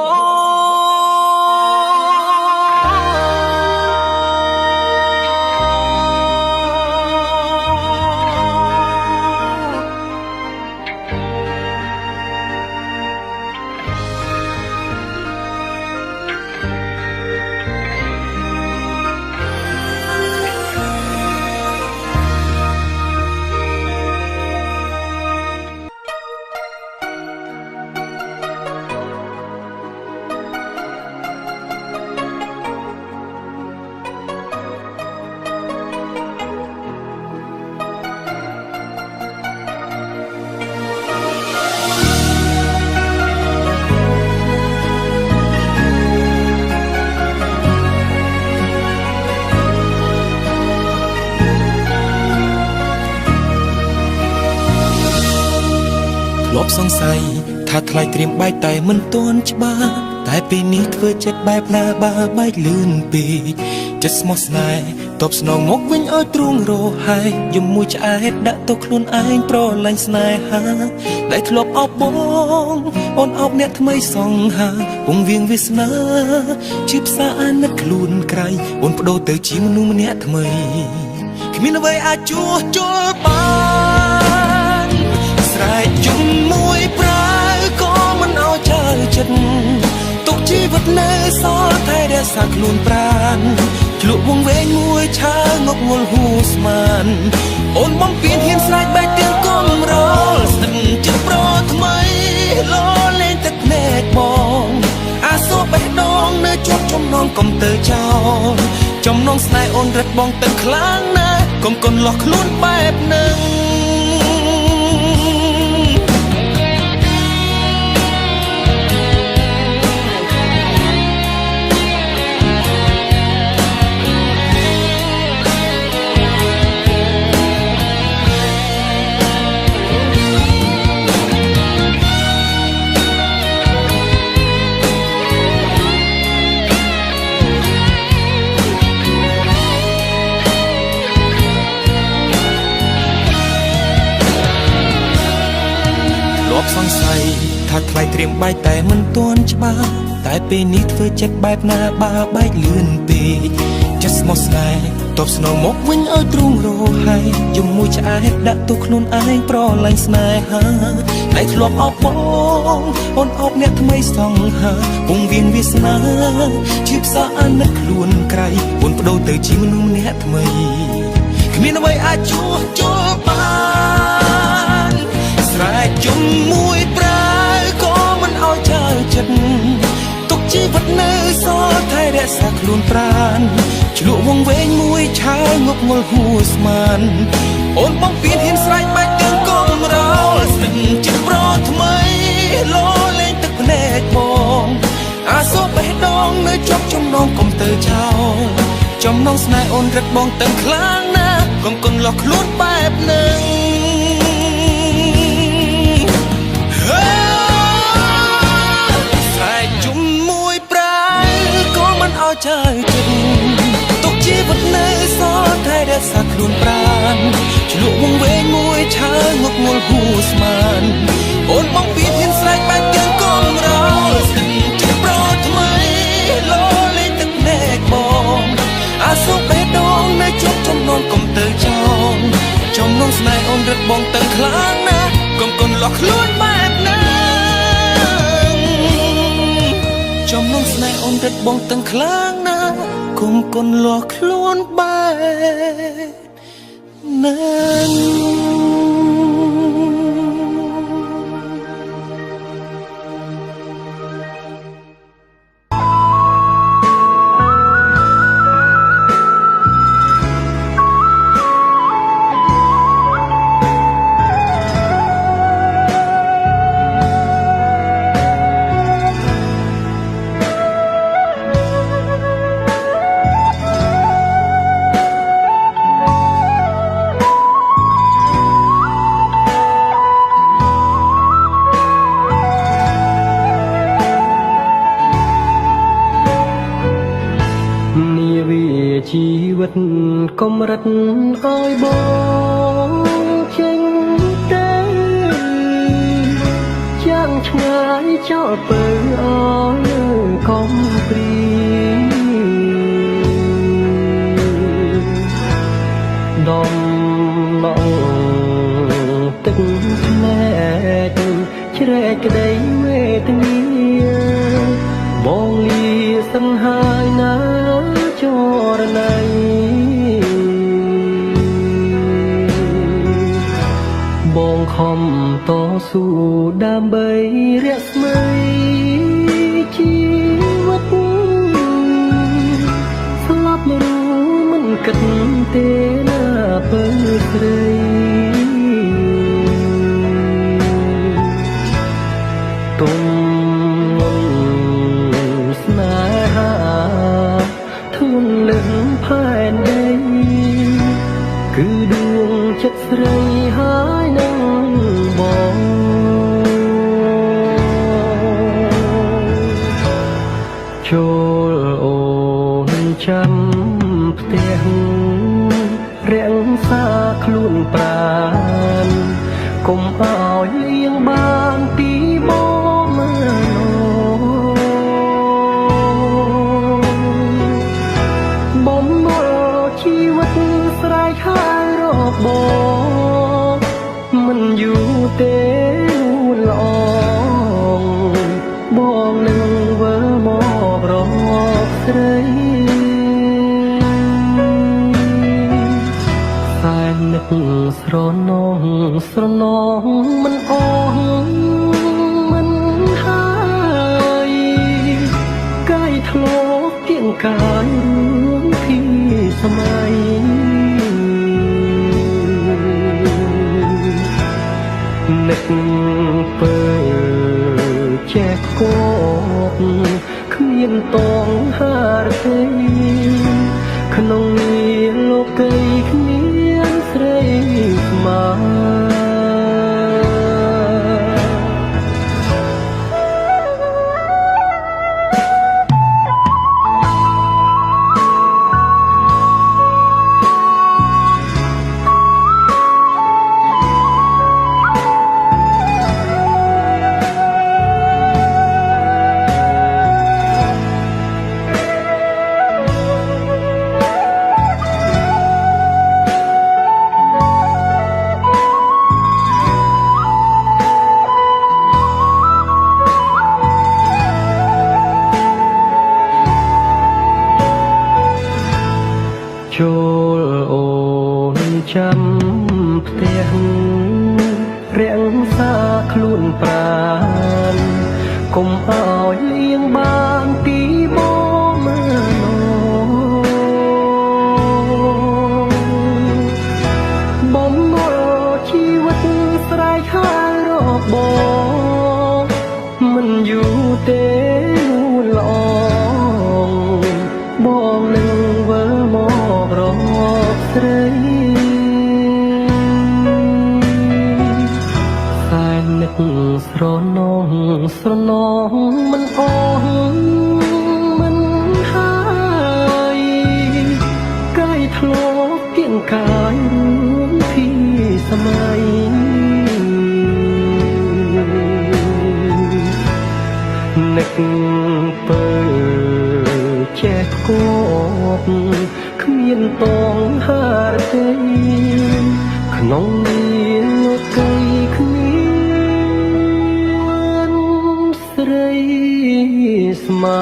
A: ลบสงสัยถ้าថ្លៃត្រៀមបែកតែមិនទាន់ច្បាស់តែពេលនេះធ្វើចិត្តបែបណាបើបែកលឿនពេកចិត្តស្មោះស្នេហ៍តបស្នងមកវិញឲ្យទ្រូងរហែកយំមួយឆ្អែតដាក់ទុកខ្លួនឯងប្រឡាញ់ស្នេហាដែលធ្លាប់អបបងអូនអបអ្នកថ្មីសងហាពងវៀងវាសនាជាផ្សារអាណិតខ្លួនក្រៃអូនបដូរទៅជាមនុស្សម្នាក់ថ្មីគ្មានអ្វីអាចជួសជុលបានស្រែកជុំមួយប្រើក៏មិនឲ្យចើចិត្តទុកជីវិតនៅសល់តែរក្សាខ្លួនប្រាណឆ្លក់វងវែងមួយឆើងប់ងល់ហួស្មានអូនបំពេញហ៊ានស្រែកបែកទាំងកំរលស្ទឹងជិតប្រថ្មីលលេងទឹកភ្នែកបងអាសោបេះដូងនៅជាប់ចំណងកុំទៅចោលចំណងស្នេហ៍អូនរឹតបងទៅខ្លាំងណាស់កុំកុនលោះខ្លួនបែបនឹង សង្ស័យថាថ្លៃត្រៀមបែកតែមិនទាន់ច្បាស់តែពេលនេះធ្វើចិត្តបែបណាបើបែកលឿនពេកចិត្តស្មោះស្នេហ៍តបស្នងមកវិញឲ្យទ្រូងរហែកយំមួយឆ្អែតដាក់ទុកខ្លួនឯងប្រឡាញ់ស្នេហាដែលធ្លាប់អបបងអូនអបអ្នកថ្មីសងហាពងវៀងវាសនាជាផ្សារអាណិតខ្លួនក្រៃអូនបដូរទៅជាមនុស្សម្នាក់ថ្មីគ្មានអ្វីអាចជួសជុលបានស្រែកជុំមួយប្រើក៏មិនឲ្យចើចិត្តទុកជីវិតនៅសល់តែរក្សាខ្លួនប្រាណឆ្លក់វងវែងមួយឆើងប់ងល់ហួស្មានអូនបំពេញហ៊ានស្រែកបែកទាំងកំរោលស្ទឹងជិតប្រថ្មីលលេងទឹកភ្នែកបងអាសោបេះដូងនៅជាប់ចំណងកុំទៅចោលចំណងស្នេហ៍អូនរឹតបងទាំងខ្លាំងណាស់កុំកុនលោះខ្លួនបែបនឹងឲ្យចើចិត្តទុកជីវិតនៅសល់តែរក្សាខ្លួនប្រាណឆ្លក់វងវែងមួយឆើងប់ងល់ហួស្មានអូនបំពេញហ៊ានស្រែកបែកទាំងកំរោលស្ទឹងជិតប្រថ្មីលលេងទឹកភ្នែកបងអាសោបេះដូងនៅជាប់ចំណងកុំទៅចោលចំណងស្នេហ៍អូនរឹតបងទាំងខ្លាំងណាស់កុំកុនលោះខ្លួនបែបណាចំណងស្នេហ៍អូនរឹតបងទាំងខ្លាំងណាស់គុំកុនលាស់ខ្លួនបែបនឹងជីវិតកំរិតឲ្យបងចេញទៅចាំឆ្ងាយចោលពើអើយកំព្រីដំណងទឹកភ្នែកជ្រែកក្តីវេទនាបងលាសង្ហាយណាចរណៃបងខំតស៊ូដើម្បីរស្មីជីវិតស្លាប់មិនรู้មិនគិតទេណាពើស្រីទុំស្នេហាធូនលឹងផែនដីគឺដួងចិត្តស្រីហើយនឹងបង
B: ចូលអូនចាំផ្ទះរាំងសាខ្លួនប្រាណកុំឲ្យលៀងបានពីបងមើលបំណុលជីវិតស្រែកហើយរកបងមិនយូរទេល្អបងនឹងវិលមករកស្រីតែនឹកស្រណងស្រណងមិនអស់មិនហើយកាយធ្លាប់គៀងកាយរួមពីសម័យនឹកពើចេះគប់គ្មានតងហារទេក្នុងនេះលោកីគ្មានស្រីស្មើចូលអូនចាំផ្ទះរាំងសាខ្លួនប្រាណកុំឲ្យលៀងបានពីបងមើលបំណុលជីវិតស្រែកហើយរកបងមិនយូរទេល្អបងនឹងវិលមករកស្រីតែនឹកស្រណងស្រណងមិនអស់មិនហើយកាយធ្លាប់គៀងកាយរួមពីសម័យនឹកពើចេះគប់គ្មានតងហារទេក្នុងនេះលោកីគ្មានស្រីស្មើ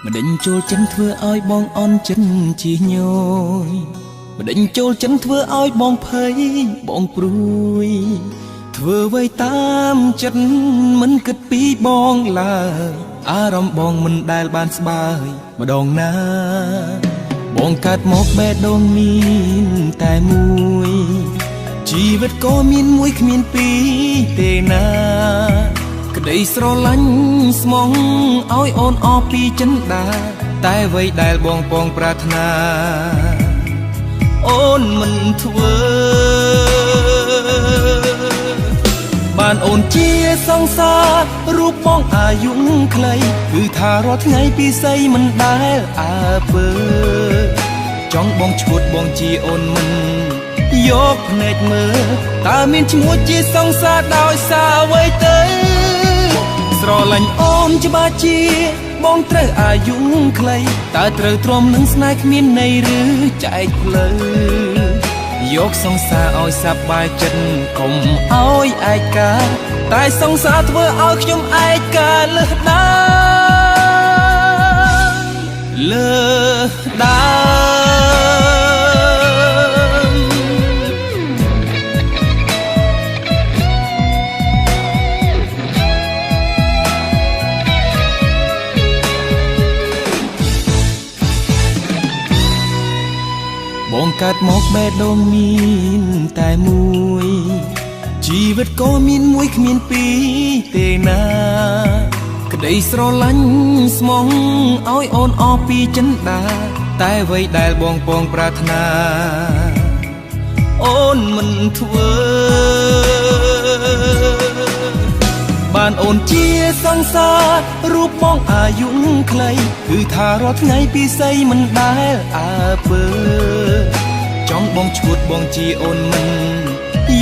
A: ម្ដេញចូលចិនធ្វើឲ្យបងអន់ចិនជាញយម្ដេញចូលចិនធ្វើឲ្យបងភ័យបងព្រួយធ្វើໄວតាមចិត្តមិនគិតពីបងឡើយអារម្មណ៍បងមិនដែលបានស្បើយម្ដងណាបងកើតមកបេះដូងមានតែមួយជីវិតក៏មានមួយគ្មានពីរទេណាក្តីស្រឡាញ់ស្មងឲ្យអូនអស់ពីចិនដាតែអ្វីដែលបងពងប្រាថ្នាអូនមិនធ្វើបានអូនជាសង្សាររូបបងអាយុខ្លីគឺថារាល់ថ្ងៃពីស័យមិនដែលអើពើចង់បងឈួតបងជាអូនមិនយកភ្នែកមើលតើមានឈ្មោះជាសង្សារដោយសារអ្វីទៅស្រឡាញ់អូនច្បាស់ជាបងត្រូវអាយុខ្លីតើត្រូវទ្រាំនឹងស្នេហ៍គ្មានន័យឬចែកផ្លូវយកសង្សារឲ្យសប្បាយចិត្តកុំឲ្យឯកាតែសង្សារធ្វើឲ្យខ្ញុំឯកាលើសដើមលើសដើមបងក កាត់មកបេះដូងមានតែមួយជីវិតក៏មានមួយគ្មានពីរទេណាក្តីស្រឡាញ់ស្មងឲ្យអូនអស់ពីចិន្តាតែអ្វីដែលបងពងប្រាថ្នាអូនមិនធ្វើបានអូនជាសង្សាររូបបងអាយុខ្លីគឺថារាល់ថ្ងៃពីស័យមិនដែលអើពើចង់បងឈួតបងជាអូនមិន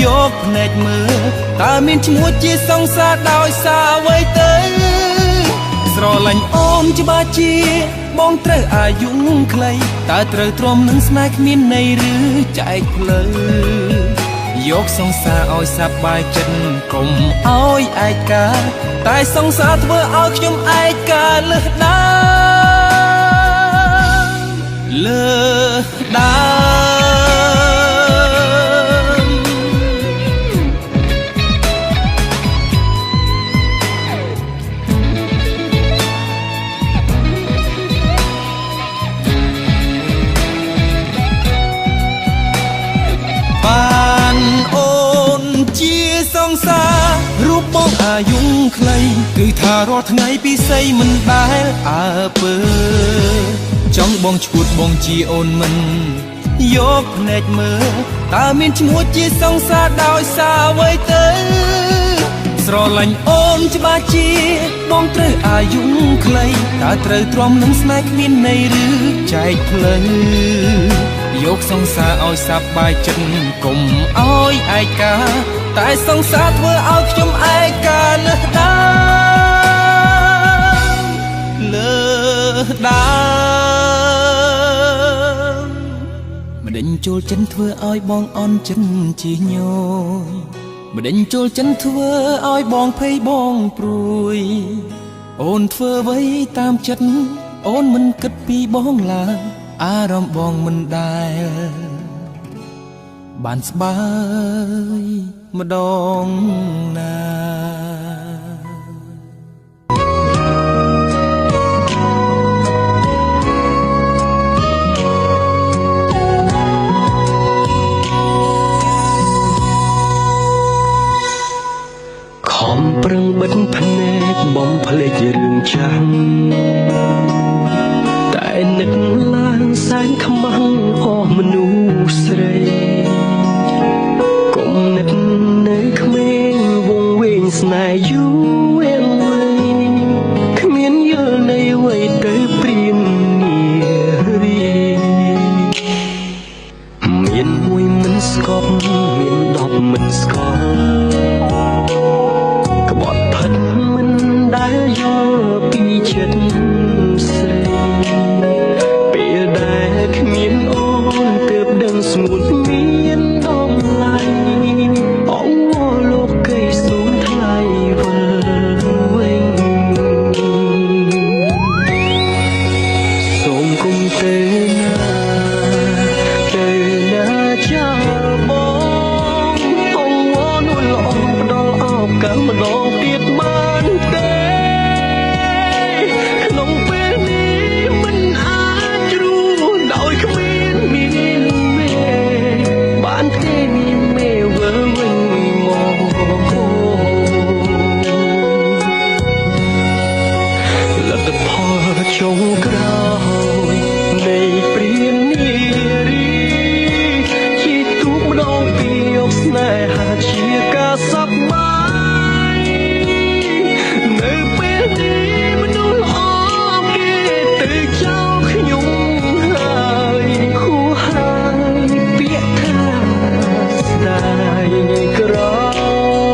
A: យកភ្នែកមើលតើមានឈ្មោះជាសង្សារដោយសារអ្វីទៅស្រឡាញ់អូនច្បាស់ជាបងត្រូវអាយុខ្លីតើត្រូវទ្រាំនឹងស្នេហ៍គ្មានន័យឬចែកផ្លូវយកសង្សារឲ្យសប្បាយចិត្តកុំឲ្យឯកាតែសង្សារធ្វើឲ្យខ្ញុំឯកាលើសដើមលើសដើមបានអូនជាសង្សាររូបបងអាយុខ្លីគឺថារាល់ថ្ងៃពីស័យមិនដែលអើពើចង់បងឈួតបងជាអូនមិនយកភ្នែកមើលតើមានឈ្មោះជាសង្សារដោយសារអ្វីទៅស្រឡាញ់អូនច្បាស់ជាបងត្រូវអាយុខ្លីតើត្រូវទ្រាំនឹងស្នេហ៍គ្មានន័យឬចែកផ្លូវយកសង្សារឲ្យសប្បាយចិត្តកុំឲ្យឯកាតែសង្សារធ្វើឲ្យខ្ញុំឯកាលើសដើមលើសដើមម្ដេចចូលចិនធ្វើឲ្យបងអន់ចិនជាញយម្ដេចចូលចិនធ្វើឲ្យបងភ័យបងព្រួយអូនធ្វើអ្វីតាមចិត្តអូនមិនគិតពីបងឡើយអារម្មណ៍បងមិនដែលបានស្បើយម្ដងណា
B: ខំប្រឹងបិទភ្នែកបំភ្លេចរឿងចាំតែនឹកឡើងសែនខ្មាំងអស់មនុស្សស្រីគុំនឹកនៅក្មេងវងវែងស្នេហ៍យូរវែងវែងគ្មានយល់នៃអ្វីទៅព្រៀងនារីមានមួយមិនស្កប់មាន10មិនស្គាល់ក្បត់ផិនមិនដែលយល់ពីចិត្តស្រីពេលដែលគ្មានអូនទើបដឹងស្ងួនមានតម្លៃអងវល់លោកកៃសូនថ្លៃវិលវិញសូមគុំទេណាទេណាចាបងអងវល់នួនល្អផ្ដល់ឱកាសម្ដងទៀតបានទេក្នុងពេលនេះមិនអាចរួចដោយគ្មានមានមេបានទេមានមេវិលវិញមកលទ្ធផលចុងក្រោយនៃព្រាននារីជាទូកម្ដងពីយកស្នេហាជាការសប្បាយនៅពេលនេះមនុស្សល្អគេទៅចោលខ្ញុំហើយខួហើយពាក្យថាស្ដាយក្រោយ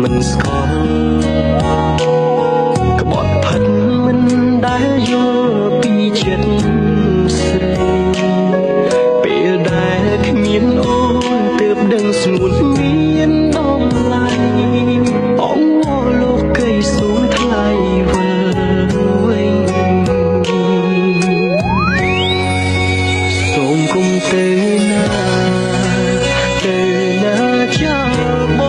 B: មិនស្គាល់ក្បត់ផិតមិនដែលយល់ពីចិត្តស្រីពេលដែលគ្មានអូនទើបដឹងស្ងួនមានតម្លៃអងវល់លោកីសួនថ្លៃវិលវិញសូមគុំទៅណាទៅណាចាំប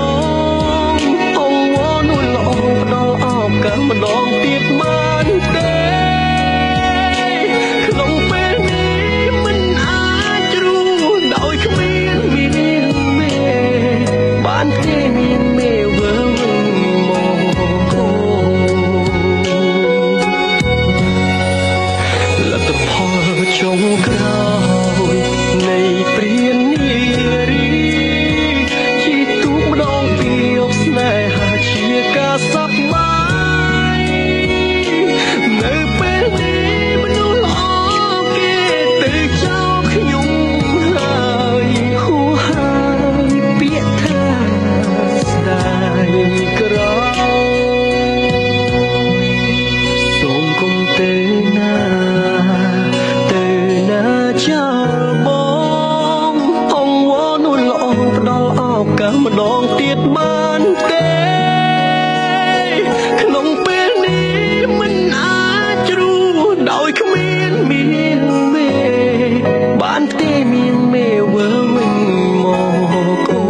B: ងអងវល់នួនល្អផ្ដល់អោបកើម្ដងទៀតបានទេក្នុងពេលនេះមិនអាចរួចដោយគ្មានមានមេបានទេមានមេវើមកលទ្ធផលចុងក្រោយនៃព្រាននារីជាទូម្ដងពីយកស្នេហាជាការសប្បាយនៅពេលនេះមនុស្សល្អគេទៅចោលខ្ញុំហើយហួហើយពាក្យថាស្ដាយក្រោយសូមគុំទៅណាទៅណាចាំបងអងវល់នួនល្អផ្ដល់អោបកើម្ដងទៀតបានទេក្នុងពេលនេះមិនអាចរួចដោយគ្មានមានមេបានទេមានមេវើវិញមកអូ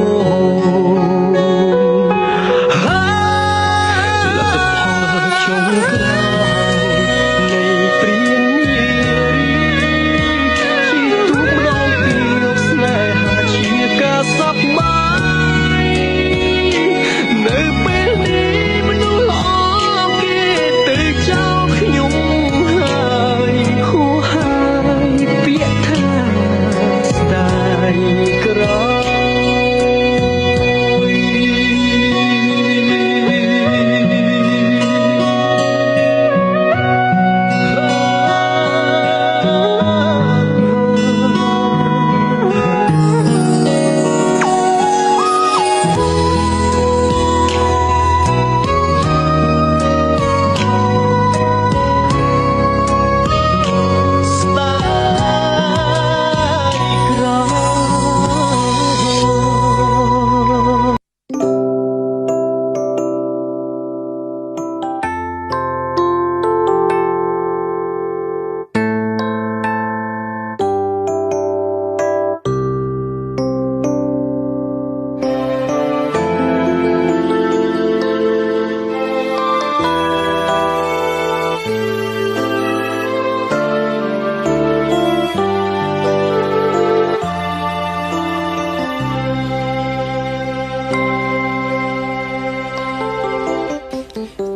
B: លទ្ធផលចុងក្រោយនៃព្រាននារីជាទូម្ដងពីយកស្នេហាជាការសប្បាយនៅពេលនេះមនុស្សល្អគេទៅចោលខ្ញុំហើយហួហើយពាក្យថាស្ដាយក្រោ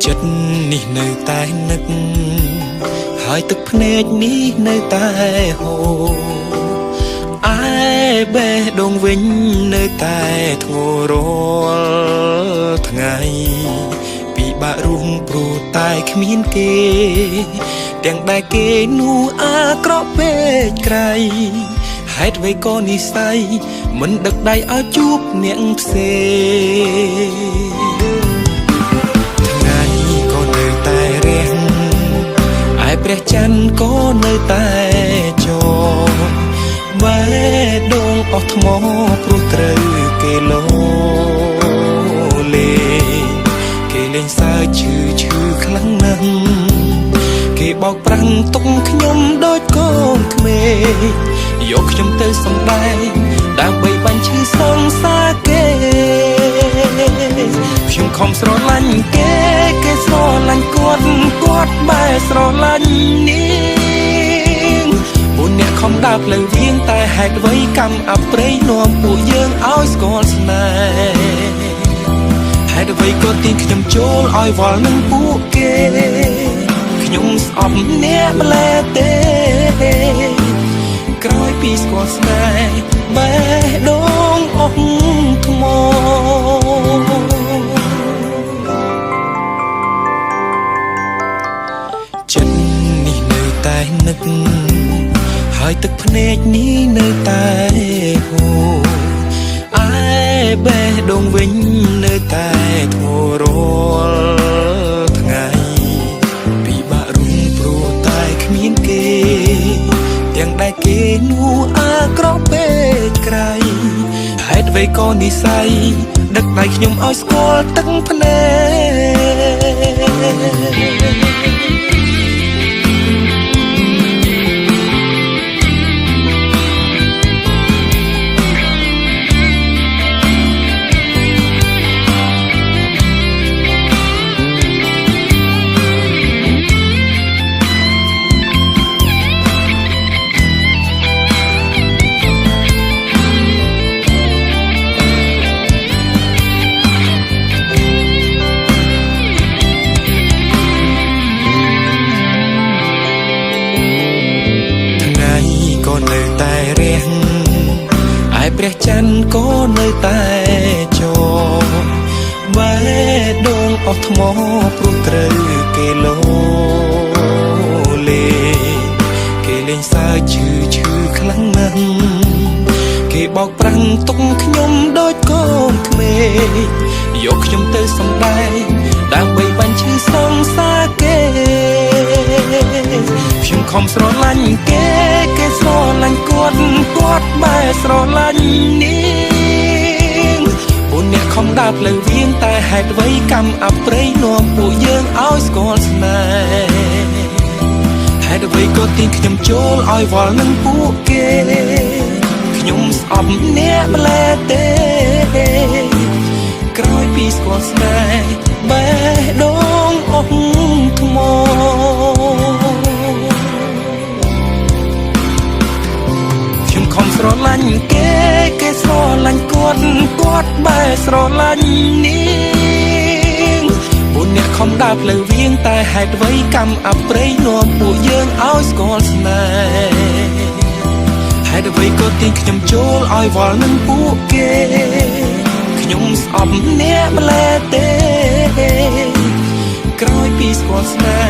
B: ចិត្តនេះនៅតែនឹកហើយទឹកភ្នែកនេះនៅតែហូរឯបេះដូងវិញនៅតែធ្ងររាល់ថ្ងៃពិបាករួមព្រោះតែគ្មានគេទាំងដែលគេនោះអាក្រក់ពេកក្រៃហេតុអ្វីក៏និស្ស័យមិនដឹកដៃឲ្យជួបអ្នកផ្សេងថ្ងៃក៏នៅតែរះឯព្រះច័ន្ទក៏នៅតែចរបេះដូងអស់ថ្មព្រោះត្រូវគេលលេគេលេងសើចឈឺខ្លាំងណាស់គេបោកប្រាំងទុកខ្ញុំដូចកូនក្មេងយកខ្ញុំទៅសំដែងដើម្បីបាញ់ឈឺសងសាគេខ្ញុំខំស្រឡាញ់គេគេស្រឡាញ់គាត់បែរស្រឡាញ់នាងពួកអ្នកខំដើរផ្លូវរៀងតែហេតុអ្វីកម្មអប្រេយនាំពួកយើងឲ្យស្គាល់ស្នេហ៍ហេតុអ្វីក៏ទាញខ្ញុំចូលឲ្យវល់នឹងពួកគេខ្ញុំស្អប់អ្នកម្លេះទេក្រោយពីស្គាល់ស្នេហ៍បេះដូងអស់ថ្មចិត្តនេះនៅតែនឹកហើយទឹកភ្នែកនេះនៅតែហូរឯបេះដូងវិញនៅតែ
A: តែធូររាល់ថ្ងៃពិបាករុំព្រោះតែគ្មានគេទាំងដែលគេនោះអាក្រក់ពេកក្រៃហេតុអ្វីក៏និស័យដឹកដៃខ្ញុំឲ្យស្គាល់ទឹកភ្នែក៏នៅតែរះឯព្រះច័ន្ទក៏នៅតែចបេះដូងអស់ថ្មព្រោះត្រូវគេលោលេគេលេងសើចឈឺខ្លាំងណាស់គេបោកប្រាំងទុកខ្ញុំដូចកូនក្មេងយកខ្ញុំទៅសំដែងដើម្បីបាញ់ឈឺសងសាគេខ្ញុំខំស្រឡាញ់គេស្រឡាញ់គាត់បែរស្រឡាញ់នាងអូនអ្នកខំដើរផ្លូវវាងតែហេតុអ្វីកម្មអប្រិយនាំពួកយើងឲ្យស្គាល់ស្នេហ៍ហេតុអ្វីក៏ទាញខ្ញុំចូលឲ្យវល់នឹងពួកគេខ្ញុំស្អប់អ្នកម្លេះទេក្រោយពីស្គាល់ស្នេហ៍បេះដូងអស់ថ្មខំស្រឡាញ់គេស្រឡាញ់គាត់បែរស្រឡាញ់នាងពួកអ្នកខំដើរផ្លូវវាងតែហេតុអ្វីកម្មអប្រិយនាំពួកយើងឲ្យស្គាល់ស្នេហ៍ហេតុអ្វីក៏ទាញខ្ញុំចូលឲ្យវល់នឹងពួកគេខ្ញុំស្អប់អ្នកម្លេះទេក្រោយពីស្គាល់ស្នេ